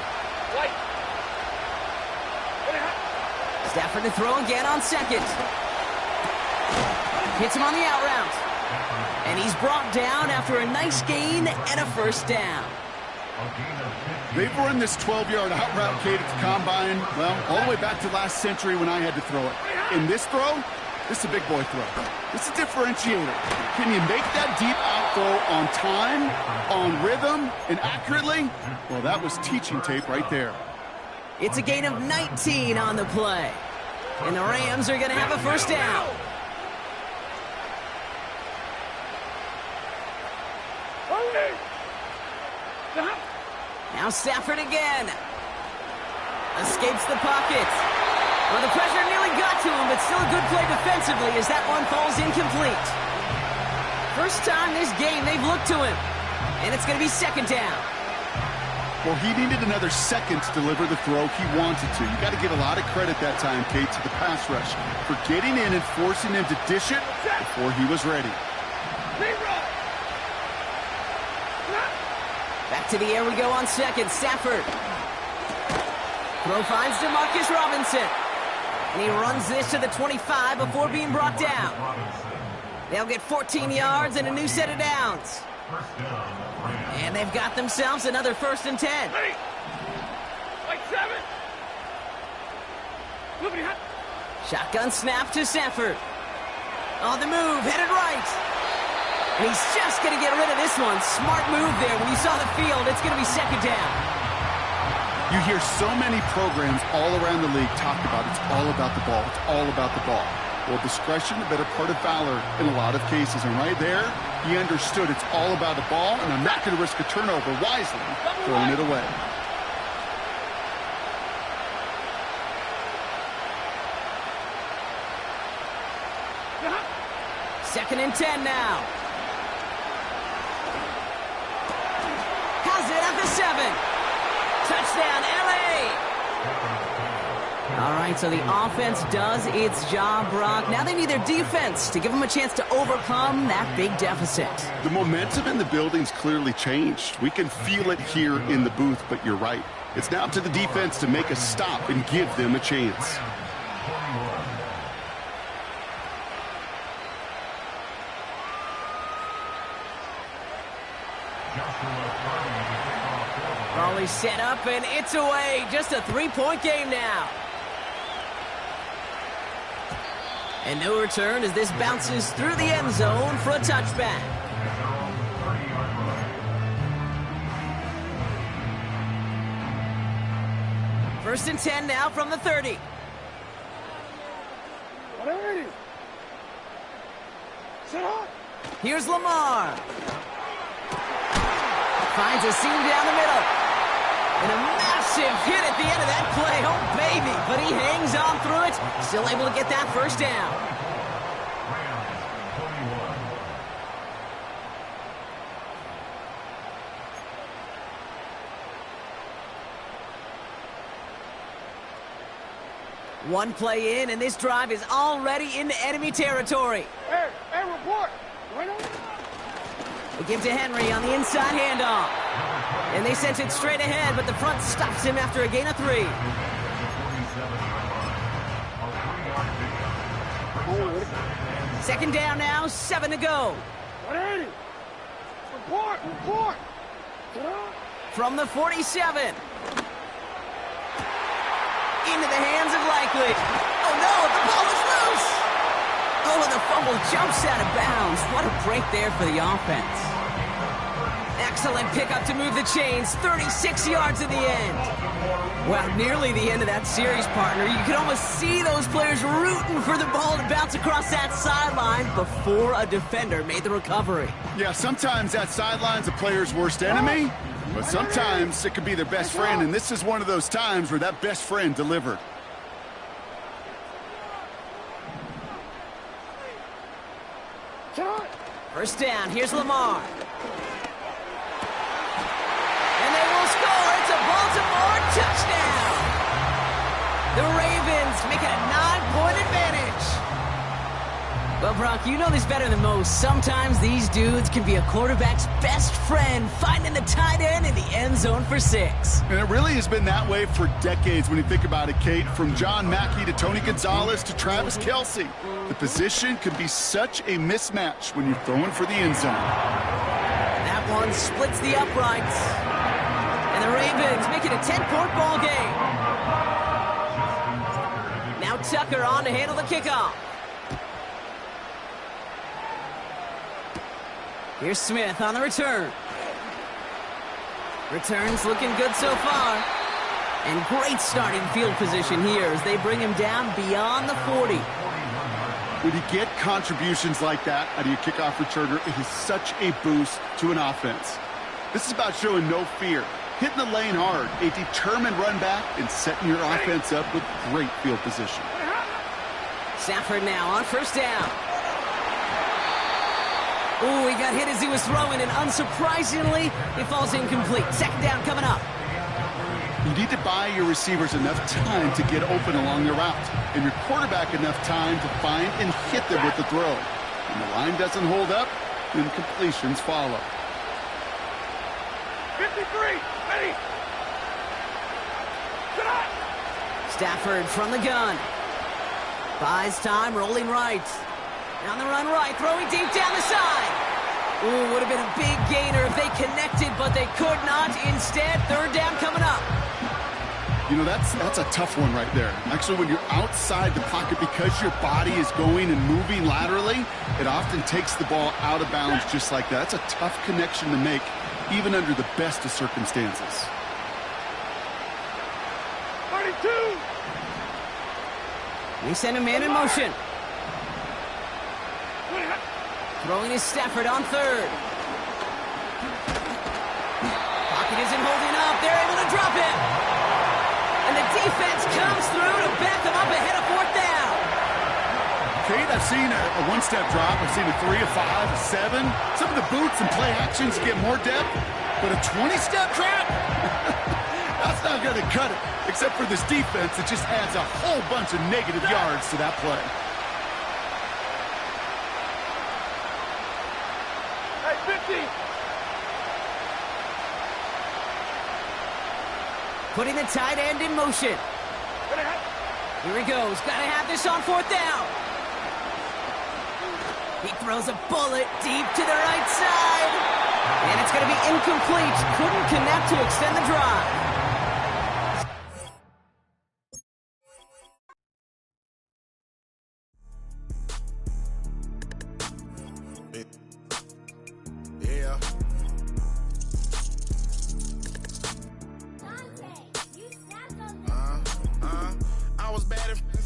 Speaker 7: Stafford to throw again on second. Hits him on the out route. And he's brought down after a nice gain and a first down.
Speaker 8: They've run this 12-yard out route, Kate, at the combine, well, all the way back to last century when I had to throw it. In this throw, this is a big boy throw. This is a differentiator. Can you make that deep out throw on time, on rhythm, and accurately? Well, that was teaching tape right there.
Speaker 7: It's a gain of 19 on the play. And the Rams are going to have a first down. Now Stafford again. Escapes the pocket. Well, the pressure nearly got to him, but still a good play defensively as that one falls incomplete. First time this game they've looked to him. And it's going to be second down.
Speaker 8: Well, he needed another second to deliver the throw he wanted to. You got to give a lot of credit that time, Kate, to the pass rush for getting in and forcing him to dish it before he was ready.
Speaker 7: Back to the air we go on second. Stafford. Throw finds DeMarcus Robinson. And he runs this to the 25 before being brought down. They'll get 14 yards and a new set of downs. And they've got themselves another first and 10. Shotgun snap to Stafford. On the move, headed right. And he's just going to get rid of this one. Smart move there. When you saw the field, it's going to be second down.
Speaker 8: You hear so many programs all around the league talk about it's all about the ball. It's all about the ball. Well, discretion, the better part of valor in a lot of cases. And right there, he understood it's all about the ball, and I'm not going to risk a turnover wisely, throwing it away.
Speaker 7: Second and 10 now. Has it at the 7. Touchdown, L.A. All right, so the offense does its job, Brock. Now they need their defense to give them a chance to overcome that big deficit.
Speaker 8: The momentum in the building's clearly changed. We can feel it here in the booth, but you're right. It's now up to the defense to make a stop and give them a chance.
Speaker 7: Raleigh set up, and it's away. Just a 3-point game now. And no return as this bounces through the end zone for a touchback. First and 10 now from the 30.
Speaker 2: Ready. Set up.
Speaker 7: Here's Lamar. Finds a seam down the middle. And a massive hit at the end of that play. Oh, baby. But he hangs on through it. Still able to get that first down. One play in, and this drive is already into enemy territory.
Speaker 2: Hey, report. Right on.
Speaker 7: They give to Henry on the inside handoff. And they sent it straight ahead, but the front stops him after a gain of 3. Second down now, 7 to go.
Speaker 2: Ready. Report.
Speaker 7: From the 47. Into the hands of Likely. Oh no, the ball is loose! Oh, the fumble jumps out of bounds. What a break there for the offense. Excellent pickup to move the chains. 36 yards in the end. Well, nearly the end of that series, partner. You can almost see those players rooting for the ball to bounce across that sideline before a defender made the recovery.
Speaker 8: Yeah, sometimes that sideline's a player's worst enemy, but sometimes it could be their best friend, and this is one of those times where that best friend delivered.
Speaker 7: First down, here's Lamar. And they will score. It's a Baltimore touchdown. The Ravens make it a 9-point advantage. Well, Brock, you know this better than most. Sometimes these dudes can be a quarterback's best friend, finding the tight end in the end zone for 6.
Speaker 8: And it really has been that way for decades when you think about it, Kate. From John Mackey to Tony Gonzalez to Travis Kelce. The position can be such a mismatch when you're throwing for the end zone.
Speaker 7: That one splits the uprights. And the Ravens make it a 10-point ball game. Now Tucker on to handle the kickoff. Here's Smith on the return. Returns looking good so far. And great starting field position here as they bring him down beyond the 40.
Speaker 8: When you get contributions like that out of your kickoff returner, it is such a boost to an offense. This is about showing no fear, hitting the lane hard, a determined run back, and setting your offense up with great field position.
Speaker 7: Stafford now on first down. Ooh, he got hit as he was throwing, and unsurprisingly, he falls incomplete. Second down coming up.
Speaker 8: You need to buy your receivers enough time to get open along their route, and your quarterback enough time to find and hit them with the throw. When the line doesn't hold up, then completions follow.
Speaker 2: 53, ready.
Speaker 7: Stafford from the gun. Buys time, rolling right. On the run right, throwing deep down the side. Ooh, would have been a big gainer if they connected, but they could not. Instead, third down coming up.
Speaker 8: You know, that's a tough one right there. Actually, when you're outside the pocket, because your body is going and moving laterally, it often takes the ball out of bounds just like that. That's a tough connection to make, even under the best of circumstances.
Speaker 2: 32.
Speaker 7: We send a man in motion. Throwing is Stafford on third. Pocket isn't holding up. They're able to drop him. And the defense comes through to back them up ahead of fourth down.
Speaker 8: Kate, I've seen a one-step drop. I've seen a 3, a 5, a 7. Some of the boots and play actions get more depth. But a 20-step drop? That's not going to cut it. Except for this defense, it just adds a whole bunch of negative yards to that play.
Speaker 7: Putting the tight end in motion. Here he goes. Got to have this on fourth down. He throws a bullet deep to the right side. And it's going to be incomplete. Couldn't connect to extend the drive.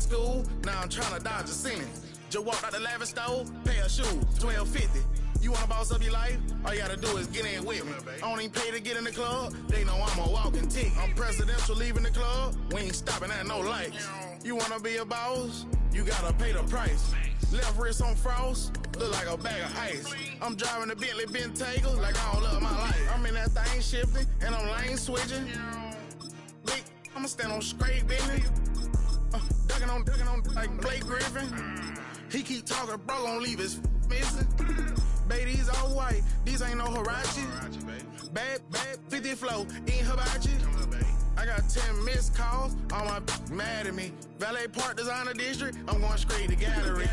Speaker 11: school, now I'm trying to dodge a sentence. Just walked out the lavish store, pair of shoes, $12.50. You wanna boss up your life? All you gotta do is get in with me. I don't even pay to get in the club. They know I'm a walking tick. I'm presidential leaving the club. We ain't stopping at no lights. You wanna be a boss? You gotta pay the price. Left wrist on frost, look like a bag of ice. I'm driving a Bentley Bentayga like I don't love my life. I'm in that thing shifting and I'm lane switching. Big, I'ma stand on straight business. Ducking on like Blake Griffin. He keep talking, bro, gon' leave his missing. Baby, these all white, these ain't no Hirachi. Bad, 50 flow, ain't hibachi. I got 10 missed calls, all my mad at me. Valet Park Designer District, I'm going straight to gallery.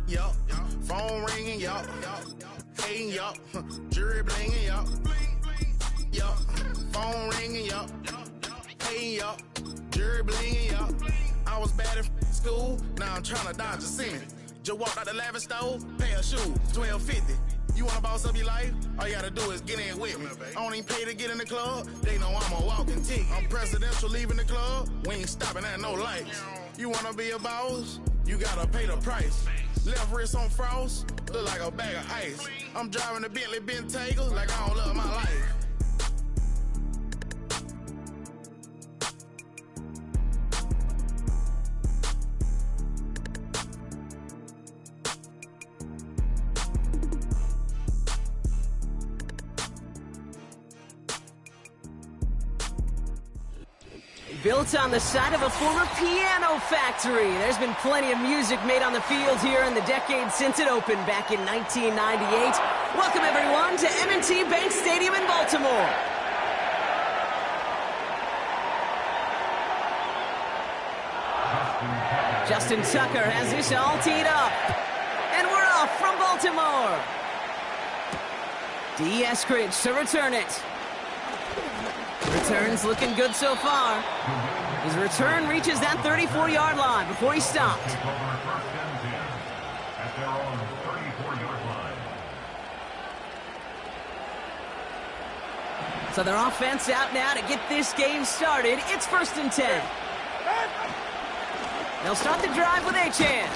Speaker 11: Yup, phone ringing, yup. Hating, yup. Jury blinging, yup. Yup, phone ringing, yup. Hating, yup. Jury blinging, yup. I was bad in school, now I'm trying to dodge a sentence. Just walked out the lavish store, pair of shoes, $12.50. You wanna boss up your life? All you gotta do is get in with me. I don't even pay to get in the club. They know I'm a walking tick. I'm presidential leaving the club. We ain't stopping at no lights. You wanna be a boss? You gotta pay the price. Left wrist on frost, look like a bag of ice. I'm driving a Bentley Bentayga like I don't love my life.
Speaker 7: Built on the side of a former piano factory, there's been plenty of music made on the field here in the decade since it opened back in 1998. Welcome, everyone, to M&T Bank Stadium in Baltimore. Justin Tucker has this all teed up. And we're off from Baltimore. D. Eskridge to return it. Return's looking good so far. His return reaches that 34-yard line before he stopped. So their offense out now to get this game started. It's 1st and 10. They'll start the drive with H2H.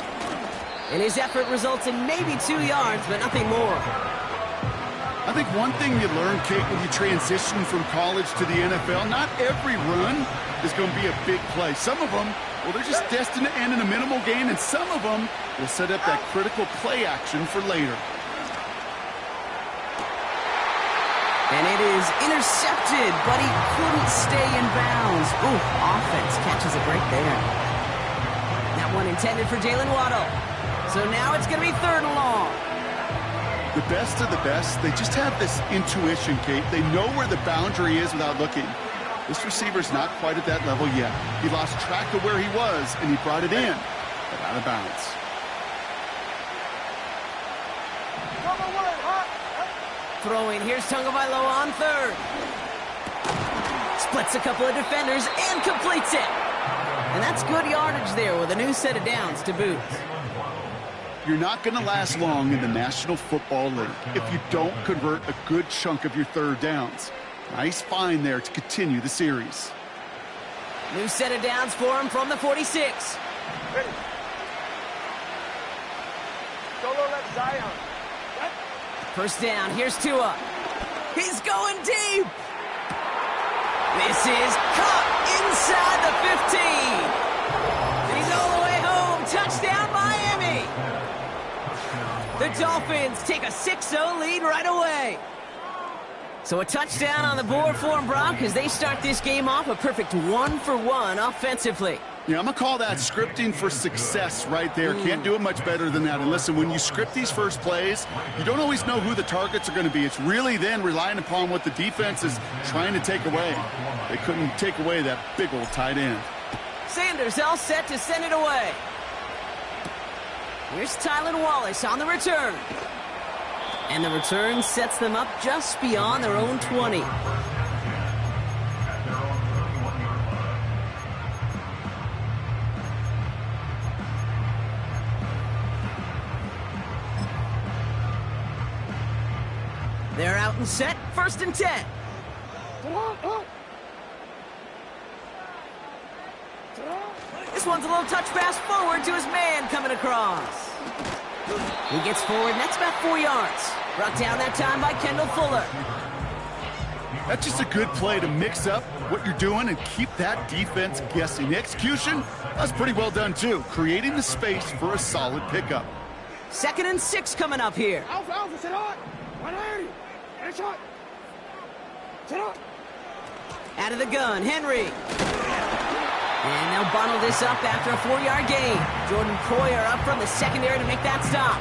Speaker 7: And his effort results in maybe 2 yards, but nothing more.
Speaker 8: I think one thing you learn, Kate, when you transition from college to the NFL, not every run is going to be a big play. Some of them, well, they're just destined to end in a minimal gain, and some of them will set up that critical play action for later.
Speaker 7: And it is intercepted, but he couldn't stay in bounds. Ooh, offense catches a break there. That one intended for Jalen Waddle. So now it's going to be 3rd and long.
Speaker 8: The best of the best, they just have this intuition, Kate. They know where the boundary is without looking. This receiver's not quite at that level yet. He lost track of where he was, and he brought it in, but out of bounds.
Speaker 7: Throwing, here's Tagovailoa on 3rd. Splits a couple of defenders and completes it. And that's good yardage there with a new set of downs to boot.
Speaker 8: You're not going to last long in the National Football League if you don't convert a good chunk of your 3rd downs. Nice find there to continue the series.
Speaker 7: New set of downs for him from the 46.
Speaker 2: Ready. Solo left Zion.
Speaker 7: 1st down, here's Tua. He's going deep. This is caught inside the 15. And he's all the way home. Touchdown, Miami. The Dolphins take a 6-0 lead right away. So a touchdown on the board for them, Brock, as they start this game off a perfect 1-for-1 offensively.
Speaker 8: Yeah, I'm going to call that scripting for success right there. Can't do it much better than that. And listen, when you script these first plays, you don't always know who the targets are going to be. It's really then relying upon what the defense is trying to take away. They couldn't take away that big old tight end.
Speaker 7: Sanders all set to send it away. Here's Tylan Wallace on the return. And the return sets them up just beyond their own 20. They're out and set, 1st and 10. This one's a little touch pass forward to his man coming across. He gets forward, and that's about 4 yards. Brought down that time by Kendall Fuller.
Speaker 8: That's just a good play to mix up what you're doing and keep that defense guessing. The execution, that's pretty well done too, creating the space for a solid pickup.
Speaker 7: 2nd and 6 coming up here.
Speaker 2: Alpha, sit on. 180. Get a shot. Sit on.
Speaker 7: Out of the gun, Henry. And they'll bundle this up after a 4-yard gain. Jordan Poyer up from the secondary to make that stop.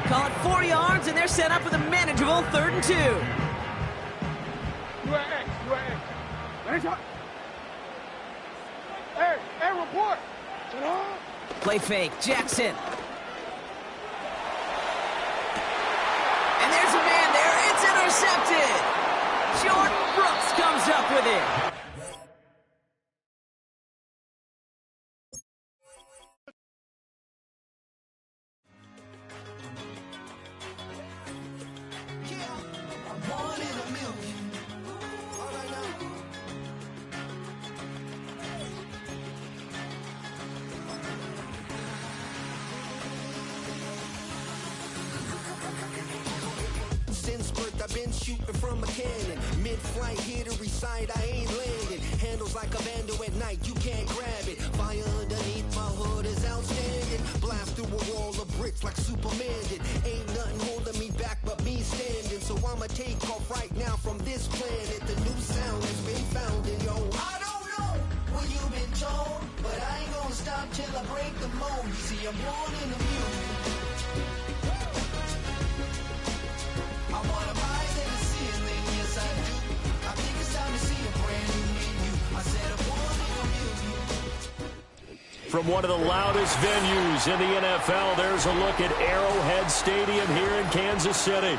Speaker 7: Call it 4 yards, and they're set up with a manageable 3rd and 2.
Speaker 2: Get a shot. Hey, report. Sit on.
Speaker 7: Play fake, Jackson. And there's a man there. It's intercepted. Jordan Brooks comes up with it.
Speaker 10: I've been shooting from a cannon. Mid-flight, here to recite, I ain't landing. Handles like a vandal at night, you can't grab it. Fire underneath my hood is outstanding. Blast through a wall of bricks like Superman did. Ain't nothing holding me back but me standing. So I'ma take off right now from this planet. The new sound has been found in yo. I don't know what you've been told, but I ain't gonna stop till I break the mold. You see, I'm born in the music. I wanna rise in the ceiling, yes I do. I think it's time to see a brand new menu. I said I'm born in the music.
Speaker 1: From one of the loudest venues in the NFL, there's a look at Arrowhead Stadium here in Kansas City.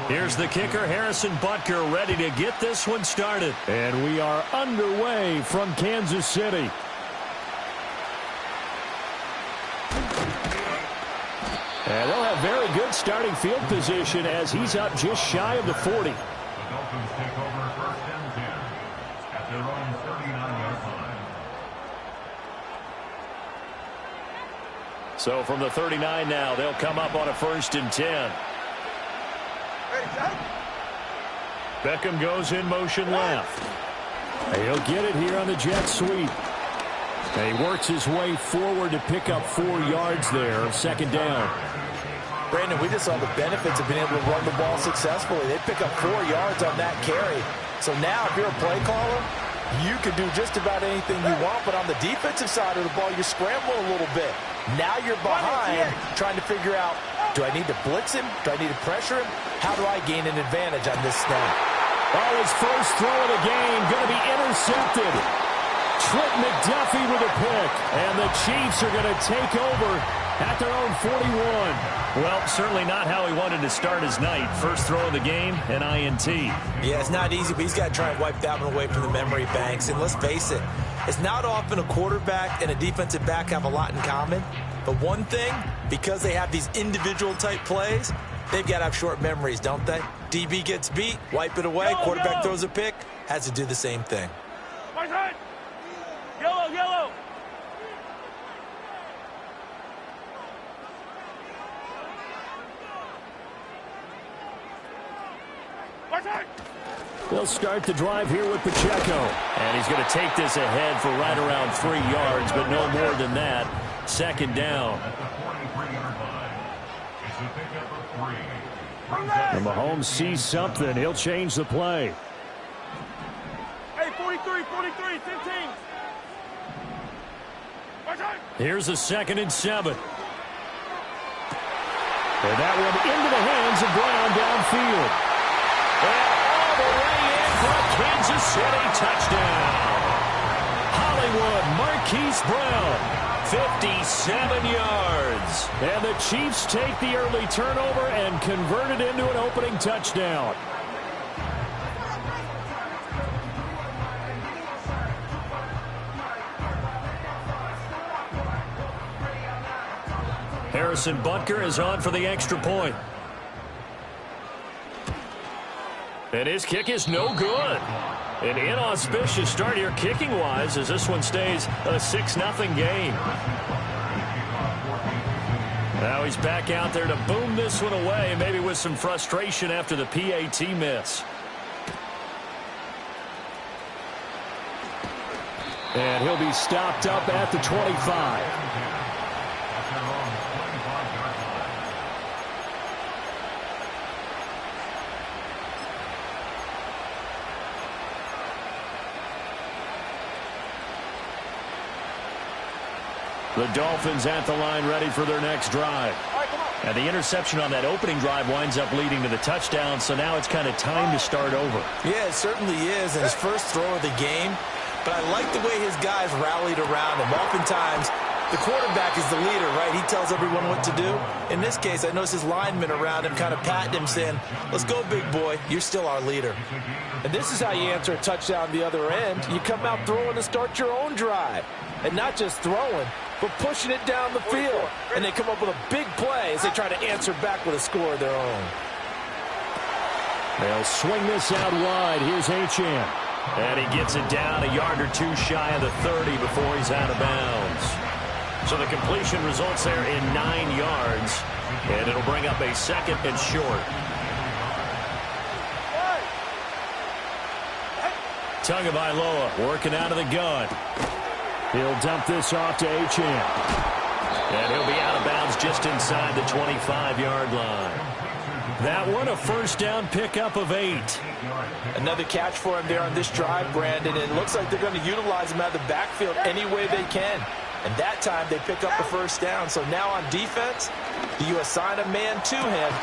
Speaker 1: Here's the kicker, Harrison Butker, ready to get this one started. And we are underway from Kansas City. And they'll have very good starting field position as he's up just shy of the 40.
Speaker 4: The Dolphins take over 1st and 10 at their own 39-yard line.
Speaker 1: So from the 39 now, they'll come up on a 1st and 10. Beckham goes in motion left. He'll get it here on the jet sweep. And he works his way forward to pick up 4 yards there, 2nd down.
Speaker 3: Brandon, we just saw the benefits of being able to run the ball successfully. They pick up 4 yards on that carry. So now if you're a play caller, you can do just about anything you want. But on the defensive side of the ball, you scramble a little bit. Now you're behind trying to figure out, do I need to blitz him? Do I need to pressure him? How do I gain an advantage on this snap?
Speaker 1: Oh, his first throw of the game going to be intercepted. Trent McDuffie with a pick. And the Chiefs are going to take over at their own 41. Well, certainly not how he wanted to start his night. First throw of the game, an INT.
Speaker 3: Yeah, it's not easy, but he's got to try and wipe that one away from the memory banks. And let's face it, it's not often a quarterback and a defensive back have a lot in common. But one thing, because they have these individual type plays, they've got to have short memories, don't they? DB gets beat, wipe it away, quarterback throws a pick, has to do the same thing.
Speaker 2: Right side. Yellow, yellow. Right side.
Speaker 1: They'll start the drive here with Pacheco. And he's going to take this ahead for right around 3 yards, but no more than that. 2nd down.
Speaker 4: At the 43-yard line, it's a pickup of 3.
Speaker 1: And Mahomes sees something. He'll change the play.
Speaker 2: Hey, 43, 15. Right side.
Speaker 1: Here's a 2nd and 7. And that one into the hands of Brown downfield. And all the way in for a Kansas City touchdown. Hollywood Marquise Brown. 57 yards. And the Chiefs take the early turnover and convert it into an opening touchdown. Harrison Butker is on for the extra point. And his kick is no good. An inauspicious start here kicking-wise as this one stays a 6-0 game. Now he's back out there to boom this one away, maybe with some frustration after the PAT miss. And he'll be stopped up at the 25. The Dolphins at the line ready for their next drive. And the interception on that opening drive winds up leading to the touchdown, so now it's kind of time to start over.
Speaker 3: Yeah, it certainly is, and his first throw of the game. But I like the way his guys rallied around him. Oftentimes, the quarterback is the leader, right? He tells everyone what to do. In this case, I noticed his linemen around him kind of patting him, saying, let's go, big boy. You're still our leader.
Speaker 12: And this is how you answer a touchdown the other end. You come out throwing to start your own drive. And not just throwing, but pushing it down the field. And they come up with a big play as they try to answer back with a score of their own.
Speaker 1: They'll swing this out wide. Here's H.M. And he gets it down a yard or two shy of the 30 before he's out of bounds. So the completion results there in 9 yards. And it'll bring up a second and short. Tagovailoa working out of the gun. He'll dump this off to H.M. And he'll be out of bounds just inside the 25-yard line. That one, a first down pickup of 8.
Speaker 12: Another catch for him there on this drive, Brandon. And it looks like they're going to utilize him out of the backfield any way they can. And that time they pick up the first down. So now on defense, you assign a man to him.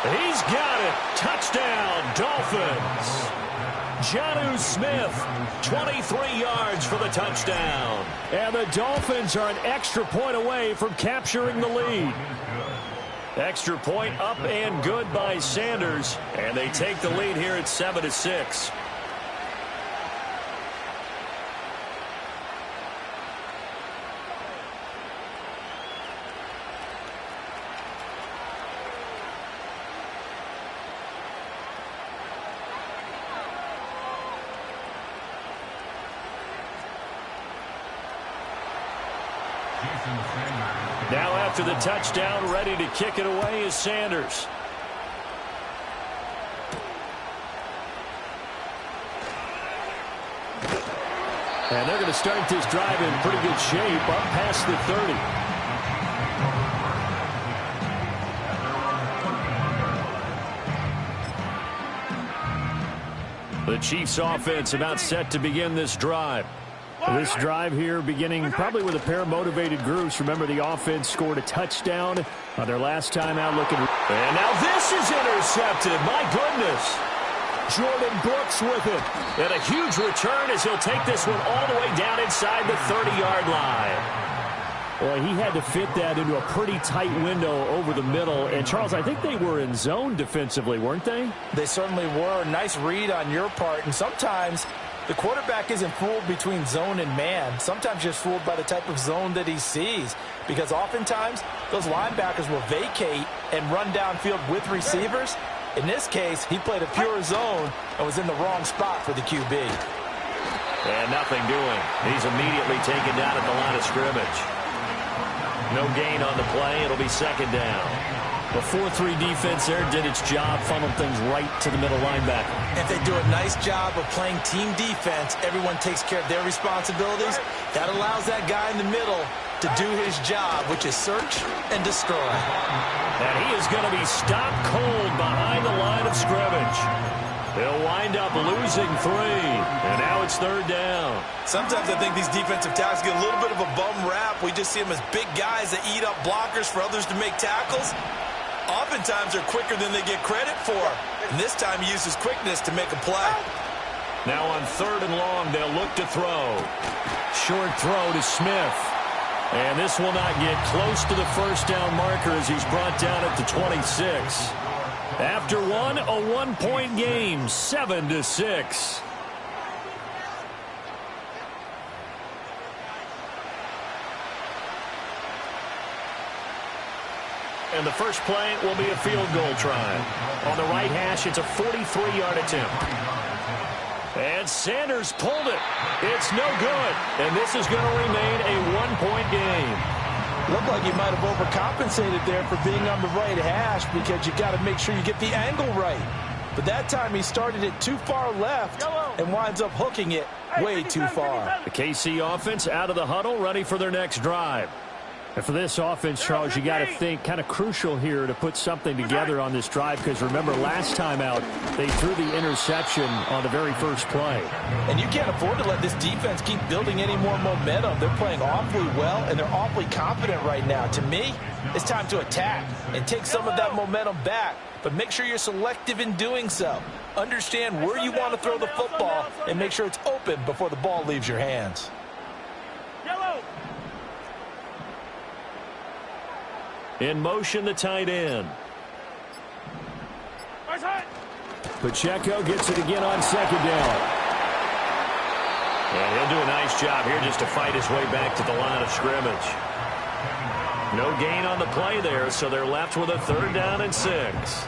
Speaker 1: And he's got it. Touchdown, Dolphins. Jonnu Smith, 23 yards for the touchdown. And the Dolphins are an extra point away from capturing the lead. Extra point up and good by Sanders. And they take the lead here at 7-6. Now after the touchdown, ready to kick it away is Sanders. And they're going to start this drive in pretty good shape, up past the 30. The Chiefs offense about set to begin this drive. This drive here beginning probably with a pair of motivated groups. Remember, the offense scored a touchdown on their last time out looking. And now this is intercepted. My goodness. Jordan Brooks with it. And a huge return as he'll take this one all the way down inside the 30-yard line. Well, he had to fit that into a pretty tight window over the middle. And, Charles, I think they were in zone defensively, weren't they?
Speaker 12: They certainly were. Nice read on your part. And sometimes the quarterback isn't fooled between zone and man. Sometimes just fooled by the type of zone that he sees. Because oftentimes those linebackers will vacate and run downfield with receivers. In this case, he played a pure zone and was in the wrong spot for the QB.
Speaker 1: And nothing doing. He's immediately taken down at the line of scrimmage. No gain on the play. It'll be second down. The 4-3 defense there did its job, funneled things right to the middle linebacker.
Speaker 3: If they do a nice job of playing team defense, everyone takes care of their responsibilities. That allows that guy in the middle to do his job, which is search and destroy.
Speaker 1: And he is going to be stopped cold behind the line of scrimmage. They'll wind up losing 3, and now it's third down.
Speaker 3: Sometimes I think these defensive tackles get a little bit of a bum rap. We just see them as big guys that eat up blockers for others to make tackles. Oftentimes they're quicker than they get credit for. And this time he uses quickness to make a play.
Speaker 1: Now on 3rd and long, they'll look to throw. Short throw to Smith. And this will not get close to the first down marker as he's brought down at the 26. After one, a 1-point game, 7-6. And the first play will be a field goal try. On the right hash, it's a 43-yard attempt. And Sanders pulled it. It's no good. And this is going to remain a one-point game.
Speaker 12: Looked like you might have overcompensated there for being on the right hash because you got to make sure you get the angle right. But that time he started it too far left and winds up hooking it way too far.
Speaker 1: The KC offense out of the huddle, ready for their next drive. And for this offense, Charles, you got to think kind of crucial here to put something together on this drive because remember last time out they threw the interception on the very first play.
Speaker 12: And you can't afford to let this defense keep building any more momentum. They're playing awfully well and they're awfully confident right now. To me, it's time to attack and take some of that momentum back. But make sure you're selective in doing so. Understand where you want to throw the football and make sure it's open before the ball leaves your hands.
Speaker 1: In motion, the tight end. Pacheco gets it again on second down. And he'll do a nice job here just to fight his way back to the line of scrimmage. No gain on the play there, so they're left with a 3rd down and 6.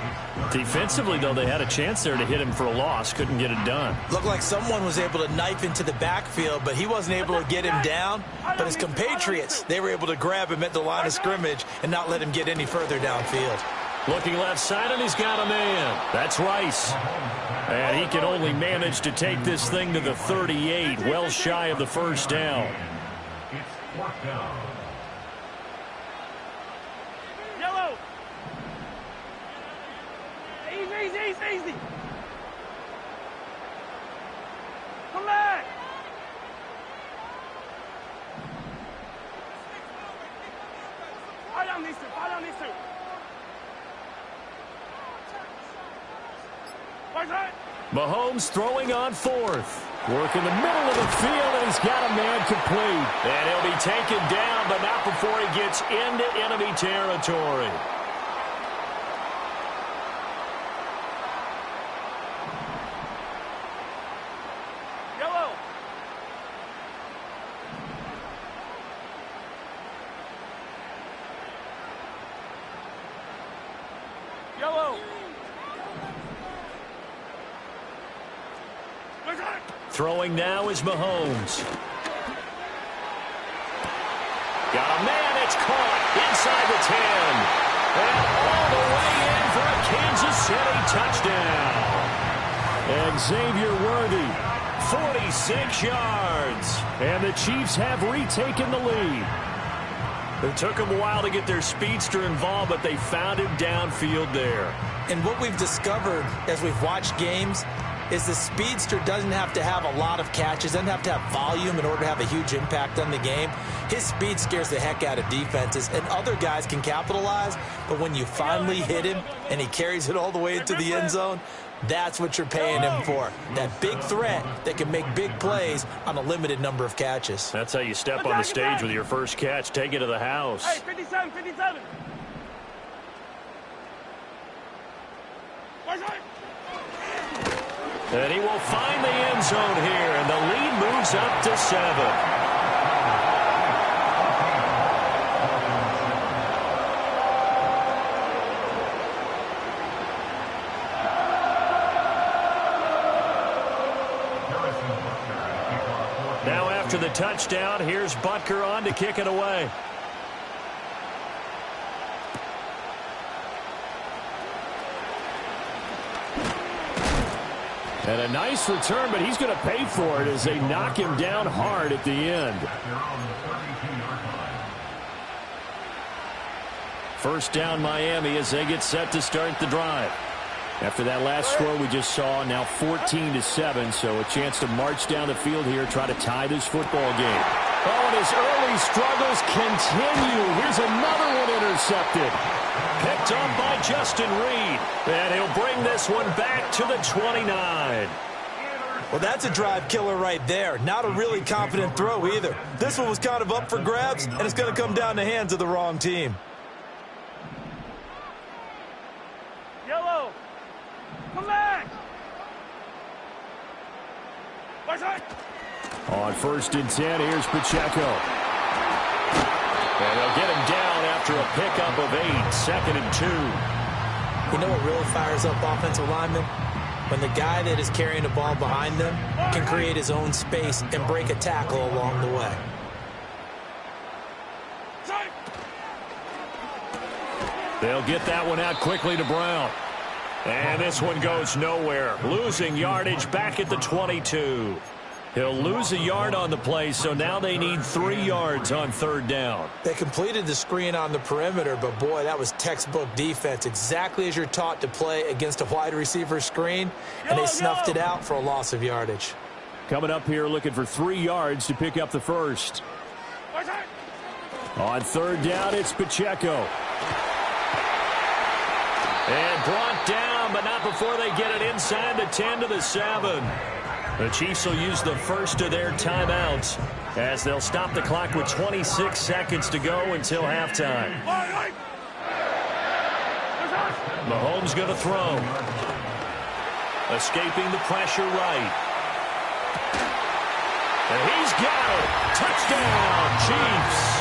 Speaker 1: Defensively, though, they had a chance there to hit him for a loss. Couldn't get it done.
Speaker 3: Looked like someone was able to knife into the backfield, but he wasn't able to get him down. But his compatriots, they were able to grab him at the line of scrimmage and not let him get any further downfield.
Speaker 1: Looking left side, and he's got a man. That's Rice. And he can only manage to take this thing to the 38, well shy of the 1st down.
Speaker 4: It's 4th down.
Speaker 2: Easy. Come back. Follow these two.
Speaker 1: Mahomes throwing on 4th. Work in the middle of the field, and he's got a man complete. And he'll be taken down, but not before he gets into enemy territory. Throwing now is Mahomes. Got a man, it's caught inside the 10. And all the way in for a Kansas City touchdown. And Xavier Worthy, 46 yards. And the Chiefs have retaken the lead. It took them a while to get their speedster involved, but they found him downfield there.
Speaker 3: And what we've discovered as we've watched games is the speedster doesn't have to have a lot of catches, doesn't have to have volume in order to have a huge impact on the game. His speed scares the heck out of defenses, and other guys can capitalize, but when you finally hit him and he carries it all the way into the end zone, that's what you're paying him for. That big threat that can make big plays on a limited number of catches.
Speaker 1: That's how you step on the stage with your first catch. Take it to the house.
Speaker 2: Hey, 57.
Speaker 1: And he will find the end zone here, and the lead moves up to 7. Now after the touchdown, here's Butker on to kick it away. And a nice return, but he's going to pay for it as they knock him down hard at the end. First down Miami as they get set to start the drive. After that last score we just saw, now 14-7, so a chance to march down the field here, try to tie this football game. Oh, and his early struggles continue. Here's another one intercepted. Picked up by Justin Reed. And he'll bring this one back to the 29.
Speaker 3: Well, that's a drive killer right there. Not a really confident throw either. This one was kind of up for grabs, and it's going to come down the hands of the wrong team.
Speaker 2: Yellow. Come back.
Speaker 1: On 1st and 10, here's Pacheco. And they'll get him down after after a pickup of 8, 2nd and 2.
Speaker 3: You know what really fires up offensive linemen? When the guy that is carrying the ball behind them can create his own space and break a tackle along the way.
Speaker 1: They'll get that one out quickly to Brown. And this one goes nowhere. Losing yardage back at the 22. He'll lose a yard on the play, so now they need 3 yards on 3rd down.
Speaker 3: They completed the screen on the perimeter, but boy, that was textbook defense. Exactly as you're taught to play against a wide receiver screen, and they snuffed it out for a loss of yardage.
Speaker 1: Coming up here looking for 3 yards to pick up the first. On 3rd down, it's Pacheco. And brought down, but not before they get it inside the 10 to the 7. The Chiefs will use the first of their timeouts as they'll stop the clock with 26 seconds to go until halftime. Mahomes going to throw. Escaping the pressure right. And he's got it. Touchdown, Chiefs.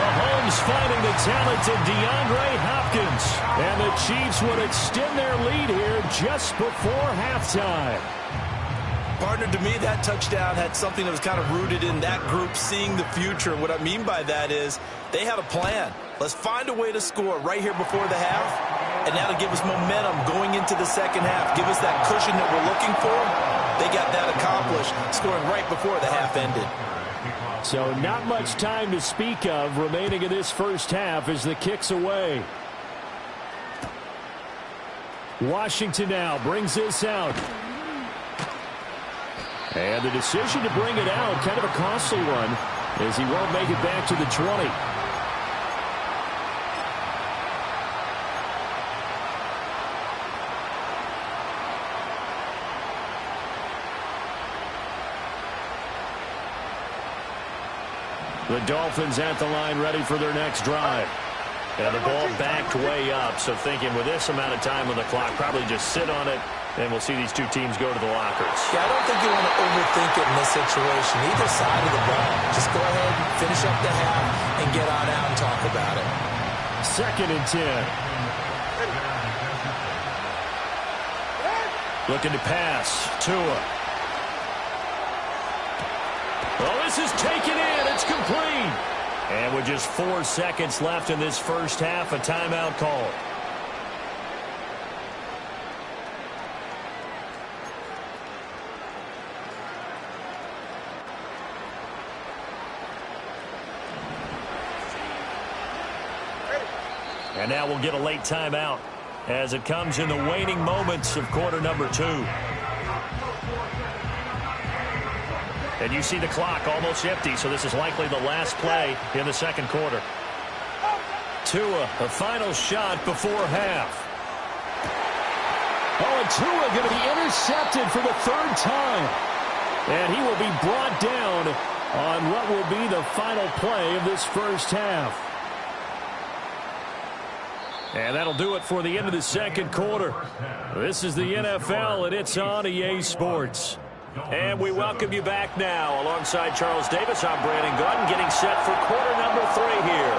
Speaker 1: Mahomes finding the talented DeAndre Hopkins. And the Chiefs would extend their lead here just before halftime.
Speaker 12: Partner, to me, that touchdown had something that was kind of rooted in that group seeing the future. What I mean by that is they had a plan. Let's find a way to score right here before the half, and that'll give us momentum going into the second half. Give us that cushion that we're looking for. They got that accomplished, scoring right before the half ended.
Speaker 1: So not much time to speak of remaining in this first half as the kick's away. Washington now brings this out. And the decision to bring it out, kind of a costly one, as he won't make it back to the 20. The Dolphins at the line ready for their next drive. And the ball backed way up, so thinking with this amount of time on the clock, probably just sit on it, and we'll see these two teams go to the lockers.
Speaker 3: Yeah, I don't think you want to overthink it in this situation. Either side of the ball. Just go ahead, finish up the half, and get on out and talk about it.
Speaker 1: 2nd and 10. Looking to pass. Tua. Oh, this is taken in. It's complete. And with just 4 seconds left in this first half, a timeout call. And now we'll get a late timeout as it comes in the waning moments of quarter number 2. And you see the clock almost empty, so this is likely the last play in the second quarter. Tua, a final shot before half. Oh, and Tua going to be intercepted for the 3rd time. And he will be brought down on what will be the final play of this first half. And that'll do it for the end of the second quarter. This is the NFL, and it's on EA Sports. And we welcome you back now. Alongside Charles Davis, I'm Brandon Gordon, getting set for quarter number 3 here.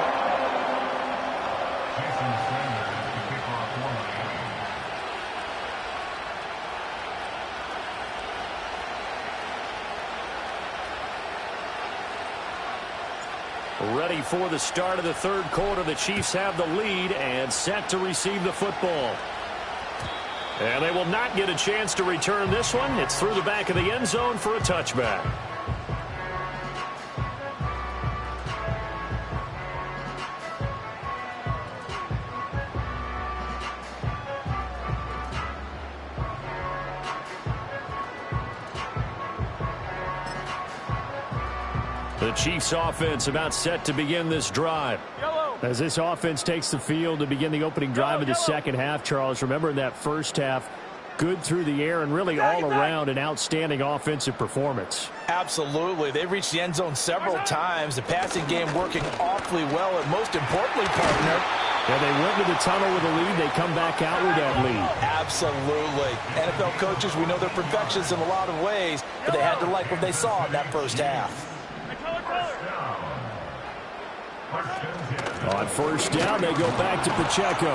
Speaker 1: Ready for the start of the 3rd quarter. The Chiefs have the lead and set to receive the football. And they will not get a chance to return this one. It's through the back of the end zone for a touchback. The Chiefs offense about set to begin this drive. As this offense takes the field to begin the opening drive of the second half, Charles, remember in that first half, good through the air and really all around an outstanding offensive performance.
Speaker 12: Absolutely. They've reached the end zone several times. The passing game working awfully well, and most importantly, partner,
Speaker 1: yeah, they went to the tunnel with a lead. They come back out with that lead.
Speaker 12: Absolutely. NFL coaches, we know they're perfectionists in a lot of ways, but they had to like what they saw in that first half.
Speaker 1: On first down, they go back to Pacheco.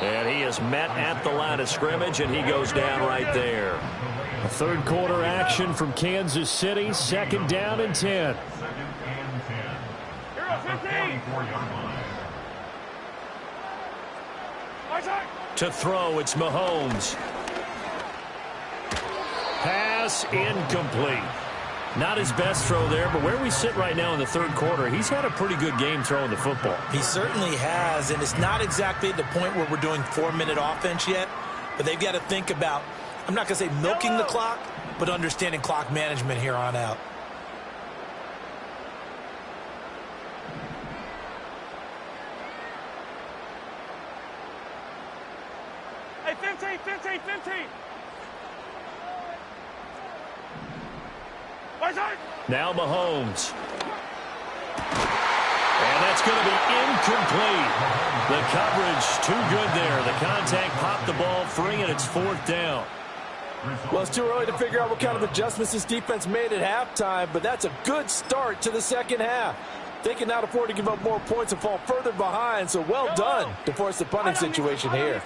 Speaker 1: And he is met at the line of scrimmage, and he goes down right there. A third quarter action from Kansas City. 2nd down and 10. To throw, it's Mahomes. Pass incomplete. Not his best throw there, but where we sit right now in the third quarter, he's had a pretty good game throwing the football.
Speaker 12: He certainly has, and it's not exactly the point where we're doing 4-minute offense yet, but they've got to think about, I'm not going to say milking the clock, but understanding clock management here on out.
Speaker 2: Hey, 15.
Speaker 1: Now Mahomes. And that's going to be incomplete. The coverage too good there. The contact popped the ball free, and it's 4th down.
Speaker 12: Well, it's too early to figure out what kind of adjustments this defense made at halftime, but that's a good start to the second half. They can not afford to give up more points and fall further behind, so well done to force the punting situation here.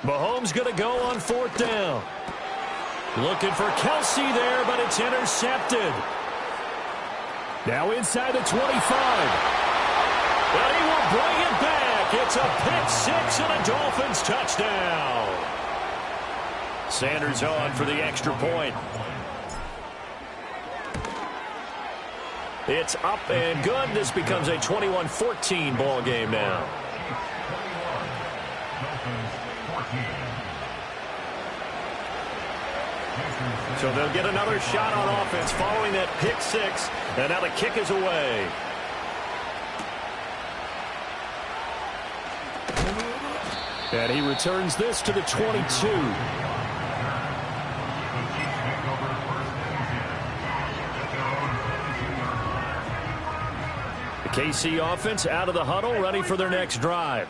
Speaker 1: Mahomes going to go on 4th down. Looking for Kelsey there, but it's intercepted. Now inside the 25. And he will bring it back. It's a pick 6 and a Dolphins touchdown. Sanders on for the extra point. It's up and good. This becomes a 21-14 ball game now. So they'll get another shot on offense following that pick 6. And now the kick is away. And he returns this to the 22. The KC offense out of the huddle, ready for their next drive.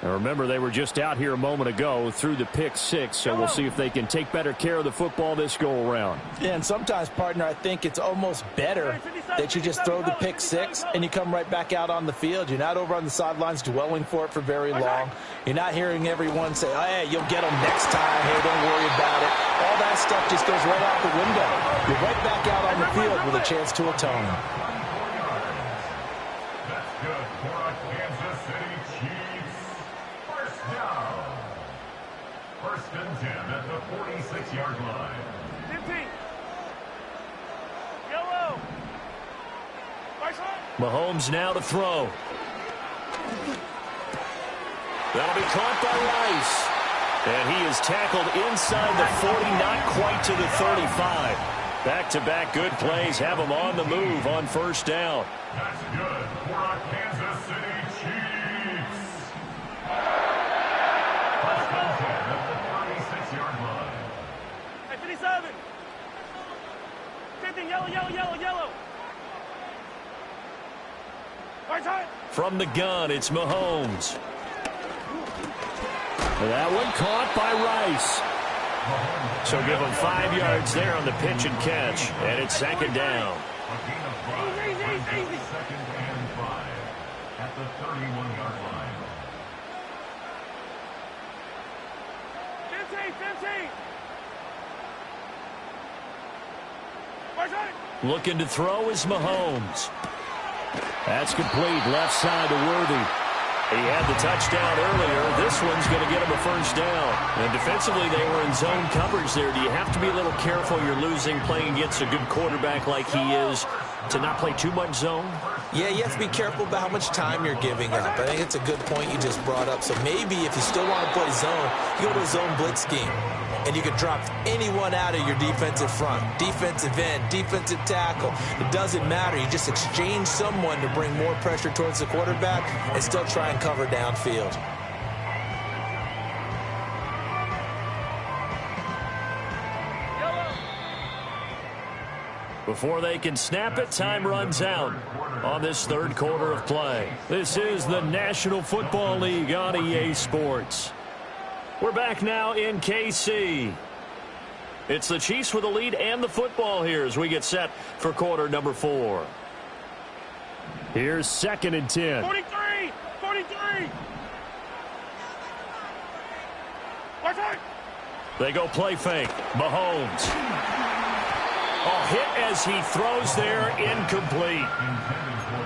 Speaker 1: Now remember, they were just out here a moment ago through the pick 6, so we'll see if they can take better care of the football this go-around.
Speaker 12: Yeah, and sometimes, partner, I think it's almost better that you just throw the pick 6 and you come right back out on the field. You're not over on the sidelines dwelling for it for very long. You're not hearing everyone say, oh, hey, you'll get them next time. Hey, don't worry about it. All that stuff just goes right out the window. You're right back out on the field with a chance to atone.
Speaker 4: That's good for a Kansas City Chiefs. First down. 1st and 10 at the 46-yard line.
Speaker 2: 15. Yellow.
Speaker 1: Mahomes now to throw. That'll be caught by Rice. And he is tackled inside the 40, not quite to the 35. Back-to-back good plays have him on the move on 1st down.
Speaker 4: That's good for a Kansas City Chiefs. 1st and 10 at the 36-yard line.
Speaker 2: Hey, 57. 50, yellow.
Speaker 1: From the gun, it's Mahomes. That one caught by Rice. So give him 5 yards there on the pitch and catch, and it's 2nd down.
Speaker 2: Easy.
Speaker 4: 2nd and 5 at the 31-yard line.
Speaker 2: 15.
Speaker 1: Looking to throw is Mahomes. That's complete, left side to Worthy. He had the touchdown earlier. This one's going to get him a 1st down. And defensively, they were in zone coverage there. Do you have to be a little careful? You're losing, playing against a good quarterback like he is, to not play too much zone?
Speaker 3: Yeah, you have to be careful about how much time you're giving up. I think it's a good point you just brought up. So maybe if you still want to play zone, you go to a zone blitz scheme. And you can drop anyone out of your defensive front, defensive end, defensive tackle. It doesn't matter. You just exchange someone to bring more pressure towards the quarterback and still try and cover downfield.
Speaker 1: Before they can snap it, time runs out on this 3rd quarter of play. This is the National Football League on EA Sports. We're back now in KC. It's the Chiefs with the lead and the football here as we get set for quarter number 4. Here's 2nd and 10.
Speaker 2: 43! 43! Watch out!
Speaker 1: They go play fake. Mahomes. Hit as he throws there, incomplete.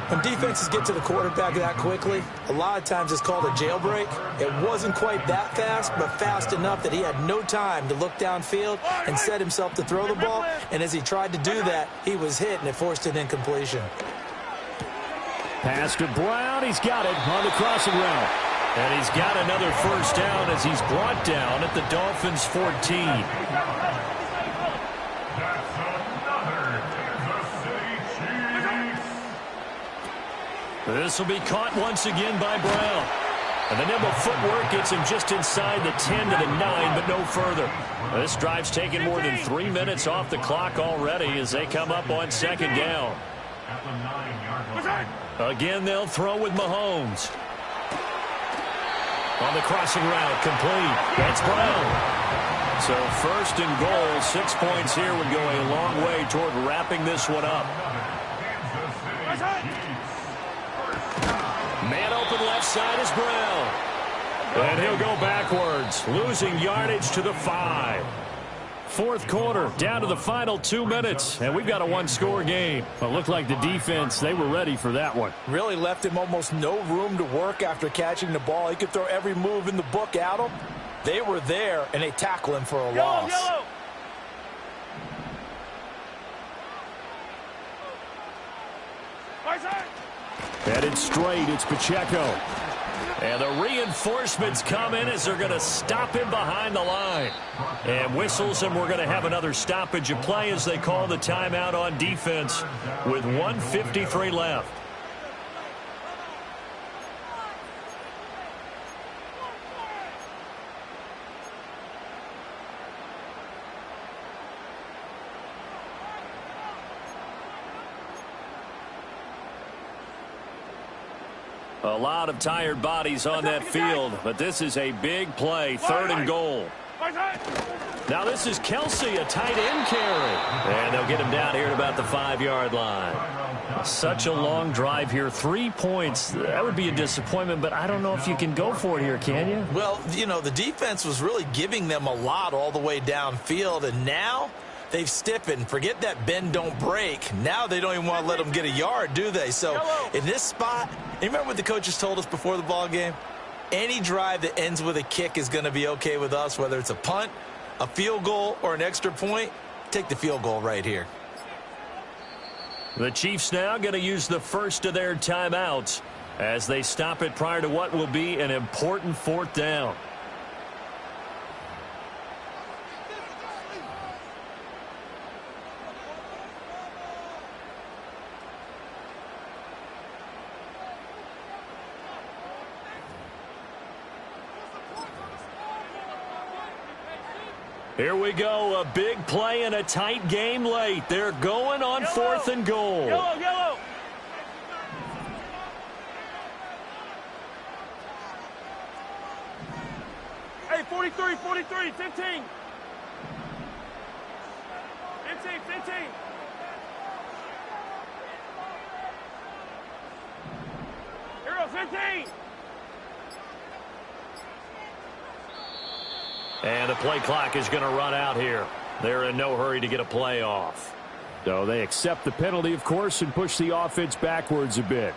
Speaker 3: When defenses get to the quarterback that quickly, a lot of times it's called a jailbreak. It wasn't quite that fast, but fast enough that he had no time to look downfield and set himself to throw the ball. And as he tried to do that, he was hit, and it forced an incompletion.
Speaker 1: Pass to Brown. He's got it on the crossing route. And he's got another first down as he's brought down at the Dolphins' 14. This will be caught once again by Brown. And the nimble footwork gets him just inside the 10 to the 9, but no further. This drive's taken more than 3 minutes off the clock already as they come up on 2nd down. Again, they'll throw with Mahomes. On the crossing route, complete. That's Brown. So 1st and goal, 6 points here would go a long way toward wrapping this one up. Man open left side is Brown. And he'll go backwards, losing yardage to the 5. 4th quarter, down to the final 2 minutes, and we've got a one-score game. But looked like the defense, they were ready for that one.
Speaker 12: Really left him almost no room to work after catching the ball. He could throw every move in the book at him. They were there, and they tackle him for a loss.
Speaker 2: Yellow.
Speaker 1: Headed straight, it's Pacheco. And the reinforcements come in as they're going to stop him behind the line. And whistles, and we're going to have another stoppage of play as they call the timeout on defense with 1:53 left. A lot of tired bodies on that field, but this is a big play, 3rd and goal. Now this is Kelsey, a tight end carry. And they'll get him down here at about the 5-yard line. Such a long drive here, 3 points. That would be a disappointment, but I don't know if you can go for it here, can you?
Speaker 3: Well, you know, the defense was really giving them a lot all the way downfield, and now they've stiffened. Forget that bend, don't break. Now they don't even want to let them get a yard, do they? So in this spot, you remember what the coaches told us before the ball game? Any drive that ends with a kick is going to be okay with us, whether it's a punt, a field goal, or an extra point. Take the field goal right here.
Speaker 1: The Chiefs now going to use the first of their timeouts as they stop it prior to what will be an important 4th down. Here we go, a big play and a tight game late. They're going on 4th and goal.
Speaker 2: Yellow. Hey, 43, 15. 15. Hero, 15.
Speaker 1: And the play clock is going to run out here. They're in no hurry to get a play off. So they accept the penalty, of course, and push the offense backwards a bit.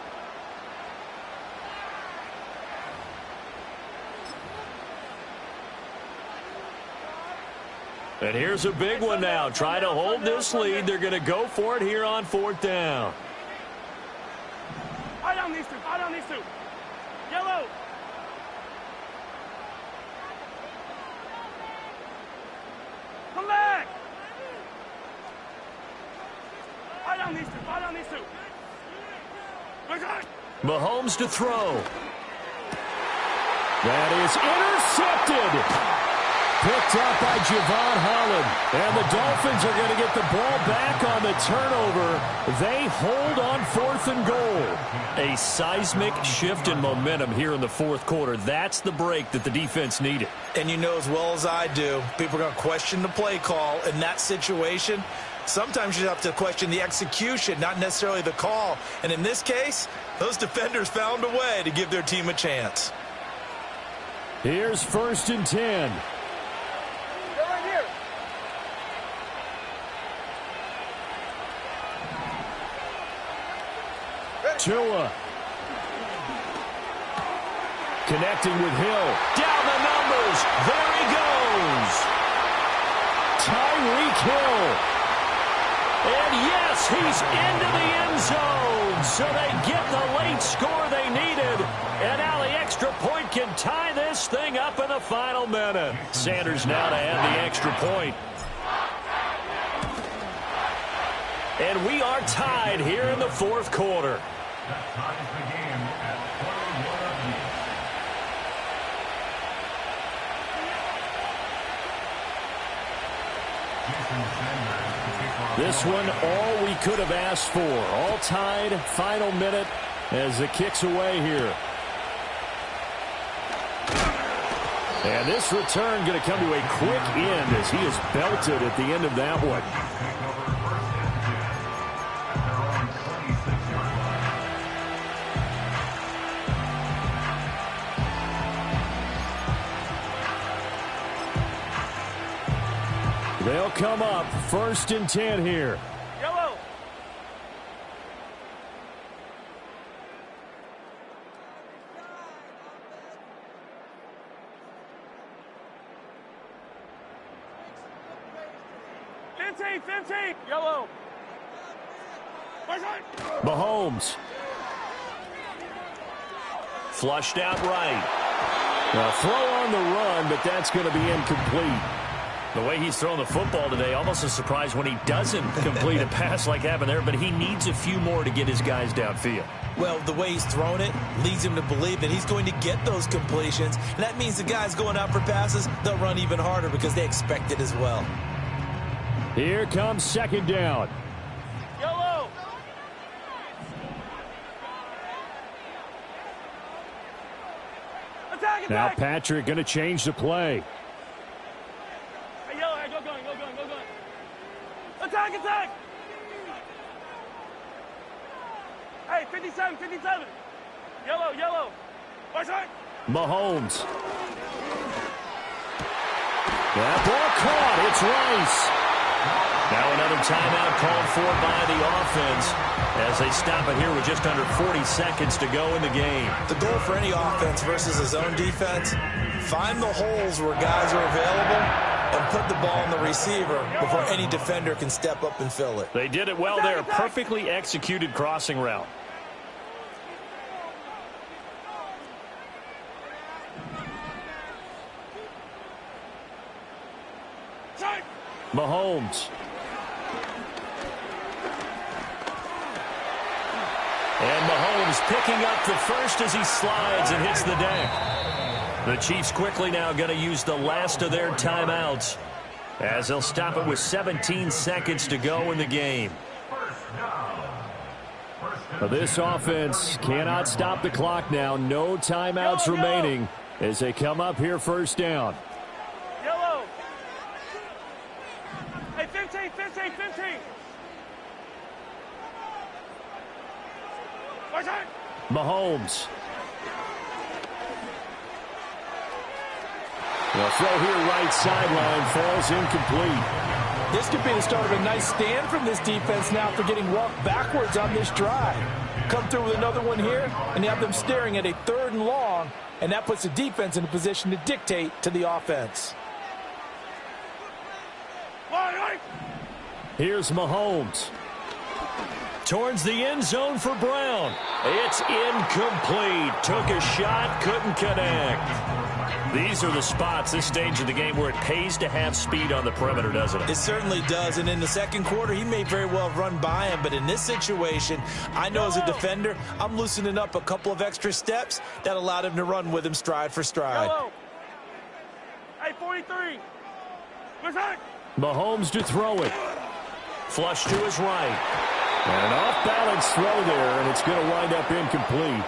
Speaker 1: And here's a big one now. Try to hold this lead. They're going to go for it here on 4th down.
Speaker 2: Eye down these two. Yellow. Come back! Eye down these two.
Speaker 1: Mahomes to throw. That is intercepted. picked up by Javon Holland. And the Dolphins are going to get the ball back on the turnover. They hold on 4th and goal. A seismic shift in momentum here in the fourth quarter. That's the break that the defense needed.
Speaker 12: And you know as well as I do, people are going to question the play call in that situation. Sometimes you have to question the execution, not necessarily the call. And in this case, those defenders found a way to give their team a chance.
Speaker 1: Here's 1st and 10.
Speaker 2: Right here.
Speaker 1: Tua. Connecting with Hill. Down the numbers. There he goes. Tyreek Hill. And yes, he's into the end zone. So they get the late score they needed. And now the extra point can tie this thing up in the final minute. Sanders now to add the extra point. And we are tied here in the fourth quarter.
Speaker 4: That ties the game at 21 apiece.
Speaker 1: This one, all we could have asked for. All tied, final minute as it kicks away here. And this return going to come to a quick end as he is belted at the end of that one. They'll come up 1st and 10 here.
Speaker 2: Yellow. Fifteen. Yellow.
Speaker 1: Mahomes. Flushed out right. A throw on the run, but that's going to be incomplete. The way he's thrown the football today, almost a surprise when he doesn't complete a pass like happened there, but he needs a few more to get his guys downfield.
Speaker 12: Well, the way he's thrown it leads him to believe that he's going to get those completions, and that means the guys going out for passes, they'll run even harder because they expect it as well.
Speaker 1: Here comes 2nd down.
Speaker 2: Yellow. Attack.
Speaker 1: Now Patrick going to change the play.
Speaker 2: Hey, yellow. Hey, go going. Attack. Hey, 57. Yellow. Watch out.
Speaker 1: Mahomes. That ball caught. It's Rice. Now another timeout called for by the offense as they stop it here with just under 40 seconds to go in the game.
Speaker 12: The goal for any offense versus a zone defense, find the holes where guys are available and put the ball on the receiver before any defender can step up and fill it.
Speaker 1: They did it well there. Perfectly executed crossing route. Mahomes. And Mahomes picking up the first as he slides and hits the deck. The Chiefs quickly now going to use the last of their timeouts as they'll stop it with 17 seconds to go in the game. This offense cannot stop the clock now. No timeouts remaining as they come up here 1st down.
Speaker 2: Yellow. Hey, 15.
Speaker 1: Mahomes. The throw here right sideline falls incomplete.
Speaker 12: This could be the start of a nice stand from this defense now for getting walked backwards on this drive. Come through with another one here, and you have them staring at a 3rd and long, and that puts the defense in a position to dictate to the offense.
Speaker 1: Here's Mahomes. Towards the end zone for Brown. It's incomplete. Took a shot, couldn't connect. These are the spots, this stage of the game, where it pays to have speed on the perimeter, doesn't it?
Speaker 12: It certainly does, and in the second quarter, he may very well run by him, but in this situation, I know as a defender, I'm loosening up a couple of extra steps that allowed him to run with him stride for stride.
Speaker 2: Hey, 43.
Speaker 1: Mahomes to throw it. Flush to his right. And an off-balance throw there, and it's going to wind up incomplete.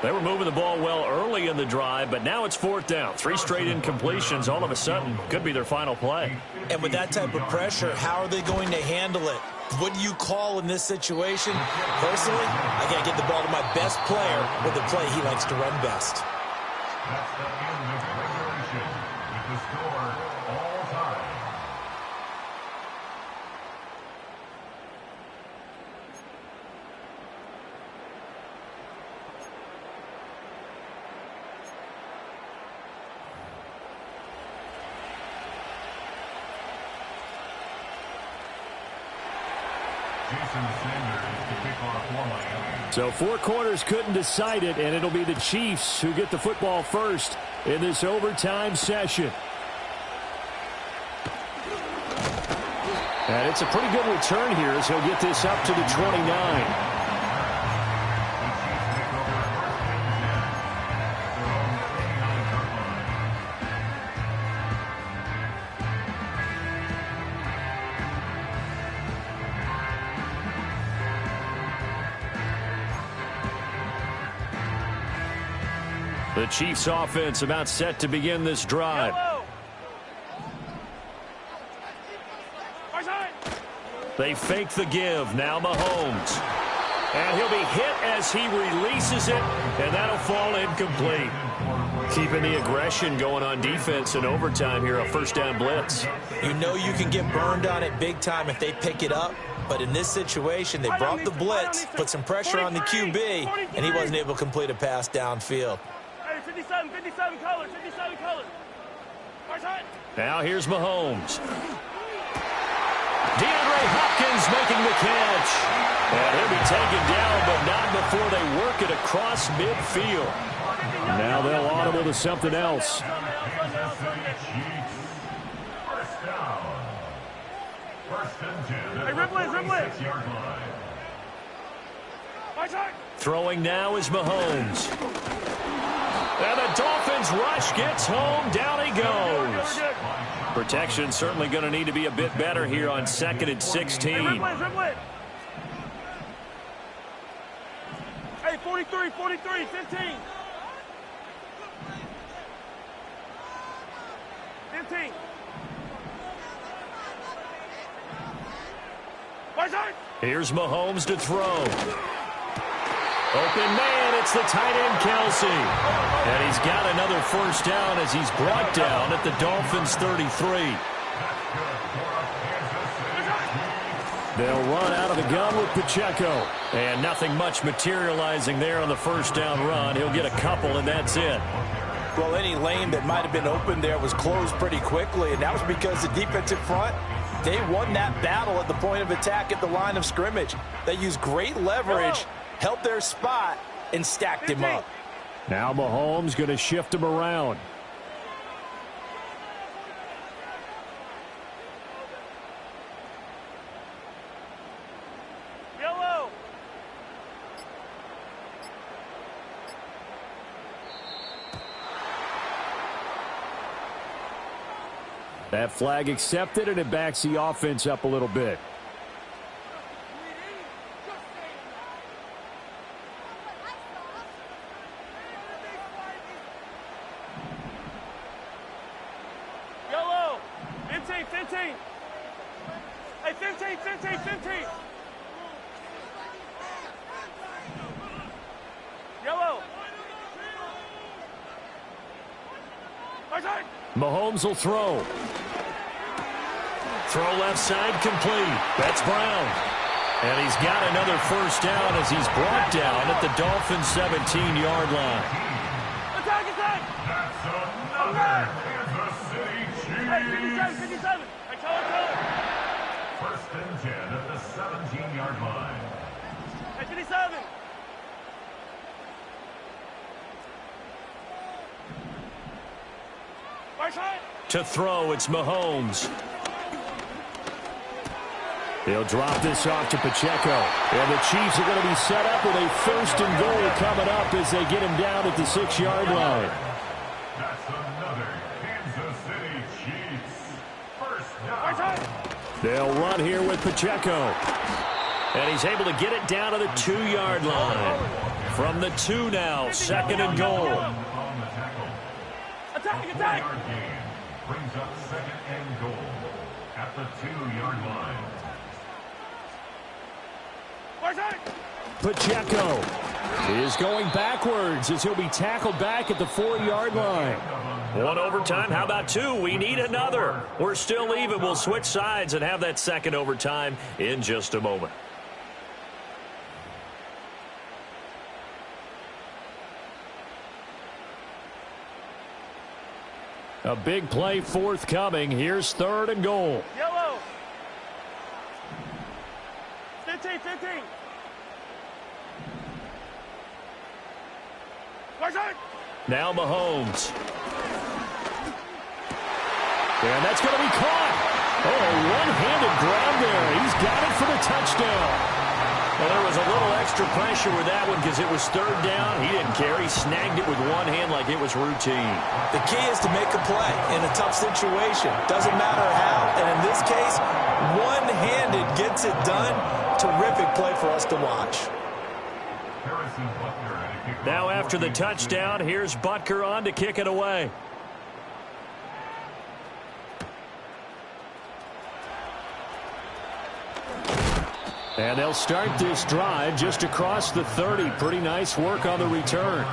Speaker 1: They were moving the ball well early in the drive, but now it's 4th down. 3 straight incompletions all of a sudden could be their final play.
Speaker 3: And with that type of pressure, how are they going to handle it? What do you call in this situation? Personally, I got to get the ball to my best player with the play he likes to run best.
Speaker 4: That's the end of regulation with the score all time.
Speaker 1: So 4 quarters couldn't decide it, and it'll be the Chiefs who get the football first in this overtime session. And it's a pretty good return here as he'll get this up to the 29. The Chiefs offense about set to begin this drive. They fake the give. Now Mahomes. And he'll be hit as he releases it, and that'll fall incomplete. Keeping the aggression going on defense in overtime here, a 1st down blitz.
Speaker 3: You know you can get burned on it big time if they pick it up. But in this situation, they brought the blitz, put some pressure on the QB, and he wasn't able to complete a pass downfield.
Speaker 2: 57 color.
Speaker 1: Now here's Mahomes. DeAndre Hopkins making the catch. And he'll be taken down, but not before they work it across midfield. Now they'll audible to something else.
Speaker 2: Hey, Ripley.
Speaker 1: Throwing now is Mahomes. And the Dolphins rush gets home. Down he goes. Protection certainly going to need to be a bit better here on 2nd and 16.
Speaker 2: Hey, 43, 15. 15.
Speaker 1: Here's Mahomes to throw. Open man, it's the tight end, Kelsey. And he's got another 1st down as he's brought down at the Dolphins' 33. They'll run out of the gun with Pacheco. And nothing much materializing there on the 1st down run. He'll get a couple, and that's it.
Speaker 12: Well, any lane that might have been open there was closed pretty quickly, and that was because the defensive front, they won that battle at the point of attack at the line of scrimmage. They used great leverage, held their spot, and stacked him up.
Speaker 1: Now Mahomes going to shift him around.
Speaker 2: Yellow.
Speaker 1: That flag accepted, and it backs the offense up a little bit.
Speaker 2: Yellow. 15. Hey, 15. Yellow.
Speaker 1: Mahomes will throw. Throw left side complete. That's Brown. And he's got another 1st down as he's brought down at the Dolphins' 17-yard line.
Speaker 2: Attack!
Speaker 4: That's another Kansas City Chiefs.
Speaker 2: Hey, 57. Hey, tell him.
Speaker 4: 1st and 10 at the 17-yard line.
Speaker 2: Hey, 57.
Speaker 1: To throw, it's Mahomes. He'll drop this off to Pacheco. And the Chiefs are going to be set up with a 1st and goal coming up as they get him down at the 6-yard line.
Speaker 4: That's another Kansas City
Speaker 1: They'll run here with Pacheco. And he's able to get it down to the 2-yard line. From the 2 now, 2nd and goal.
Speaker 4: Attack, attack! Brings up 2nd and goal at the 2-yard line.
Speaker 1: Pacheco is going backwards as he'll be tackled back at the 4-yard line. 1 overtime. How about 2? We need another. We're still even. We'll switch sides and have that 2nd overtime in just a moment. A big play forthcoming. Here's 3rd and goal.
Speaker 2: Yellow. 15.
Speaker 1: Now Mahomes. And that's going to be caught. Oh, one-handed grab there. He's got it for the touchdown. Well, there was a little extra pressure with that one because it was 3rd down. He didn't care. He snagged it with one hand like it was routine.
Speaker 3: The key is to make a play in a tough situation. Doesn't matter how. And in this case, one-handed gets it done. Terrific play for us to watch.
Speaker 1: Now after the touchdown, here's Butker on to kick it away. And they'll start this drive just across the 30. Pretty nice work on the return.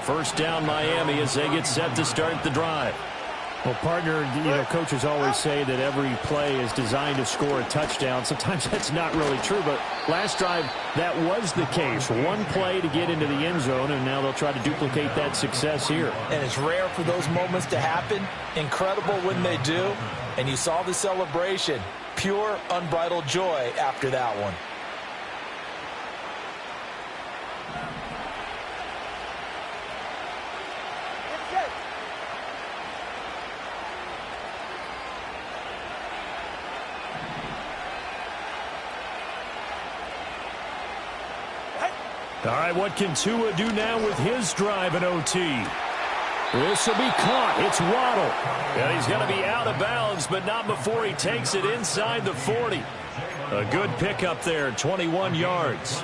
Speaker 1: 1st down Miami as they get set to start the drive.
Speaker 13: Well, partner, coaches always say that every play is designed to score a touchdown. Sometimes that's not really true, but last drive, that was the case. One play to get into the end zone, and now they'll try to duplicate that success here.
Speaker 12: And it's rare for those moments to happen. Incredible when they do. And you saw the celebration. Pure, unbridled joy after that one.
Speaker 1: All right, what can Tua do now with his drive in OT? This will be caught. It's Waddle. And he's going to be out of bounds, but not before he takes it inside the 40. A good pickup there, 21 yards.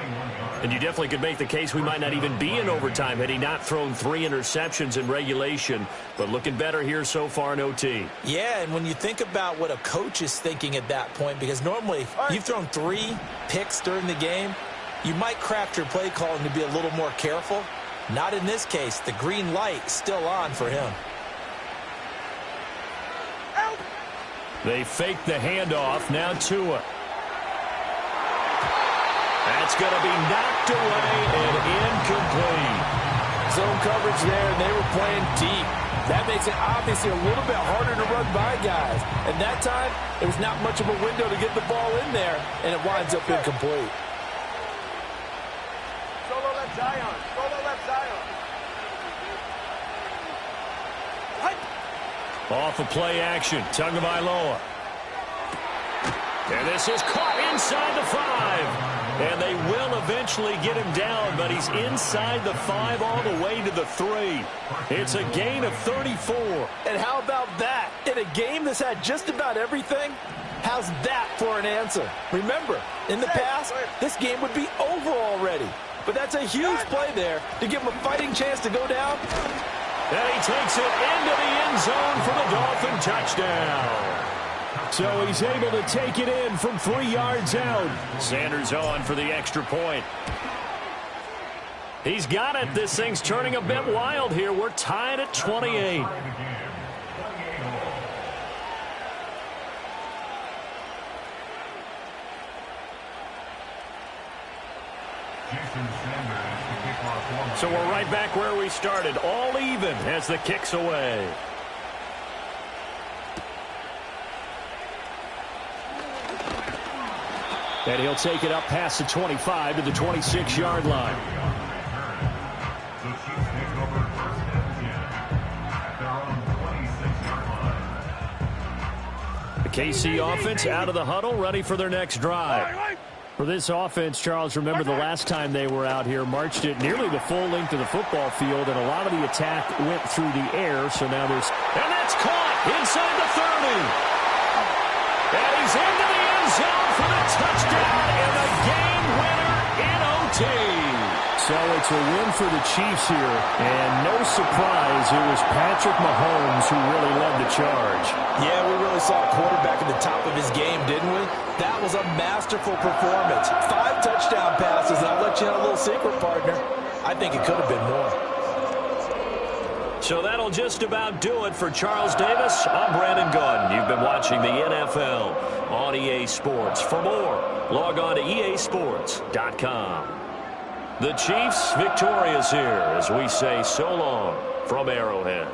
Speaker 1: And you definitely could make the case we might not even be in overtime had he not thrown 3 interceptions in regulation. But looking better here so far in OT.
Speaker 3: Yeah, and when you think about what a coach is thinking at that point, because normally you've thrown 3 picks during the game, you might craft your play calling to be a little more careful. Not in this case. The green light still on for him.
Speaker 1: They fake the handoff. Now Tua. That's going to be knocked away and incomplete.
Speaker 12: Zone coverage there, and they were playing deep. That makes it obviously a little bit harder to run by guys. And that time, there was not much of a window to get the ball in there, and it winds up incomplete.
Speaker 2: Solo left Zion. Solo left Zion.
Speaker 1: Off of play action. Tagovailoa. And this is caught inside the 5. And they will eventually get him down, but he's inside the 5 all the way to the 3. It's a gain of 34.
Speaker 12: And how about that? In a game that's had just about everything, how's that for an answer? Remember, in the past, this game would be over already. But that's a huge play there to give him a fighting chance to go down.
Speaker 1: And he takes it into the end zone for the Dolphin touchdown. So he's able to take it in from 3 yards out. Sanders on for the extra point. He's got it. This thing's turning a bit wild here. We're tied at 28. So we're right back where we started. All even as the kick's away. And he'll take it up past the 25 to the 26-yard line. The KC offense out of the huddle, ready for their next drive.
Speaker 13: For this offense, Charles, remember the last time they were out here, marched it nearly the full length of the football field, and a lot of the attack went through the air, so now there's...
Speaker 1: And that's caught inside the 30. And he
Speaker 13: So it's a win for the Chiefs here. And no surprise, it was Patrick Mahomes who really led the charge.
Speaker 12: Yeah, we really saw a quarterback at the top of his game, didn't we? That was a masterful performance. 5 touchdown passes, and I'll let you know a little secret, partner. I think it could have been more.
Speaker 1: So that'll just about do it for Charles Davis. I'm Brandon Gunn. You've been watching the NFL on EA Sports. For more, log on to easports.com. The Chiefs victorious here as we say so long from Arrowhead.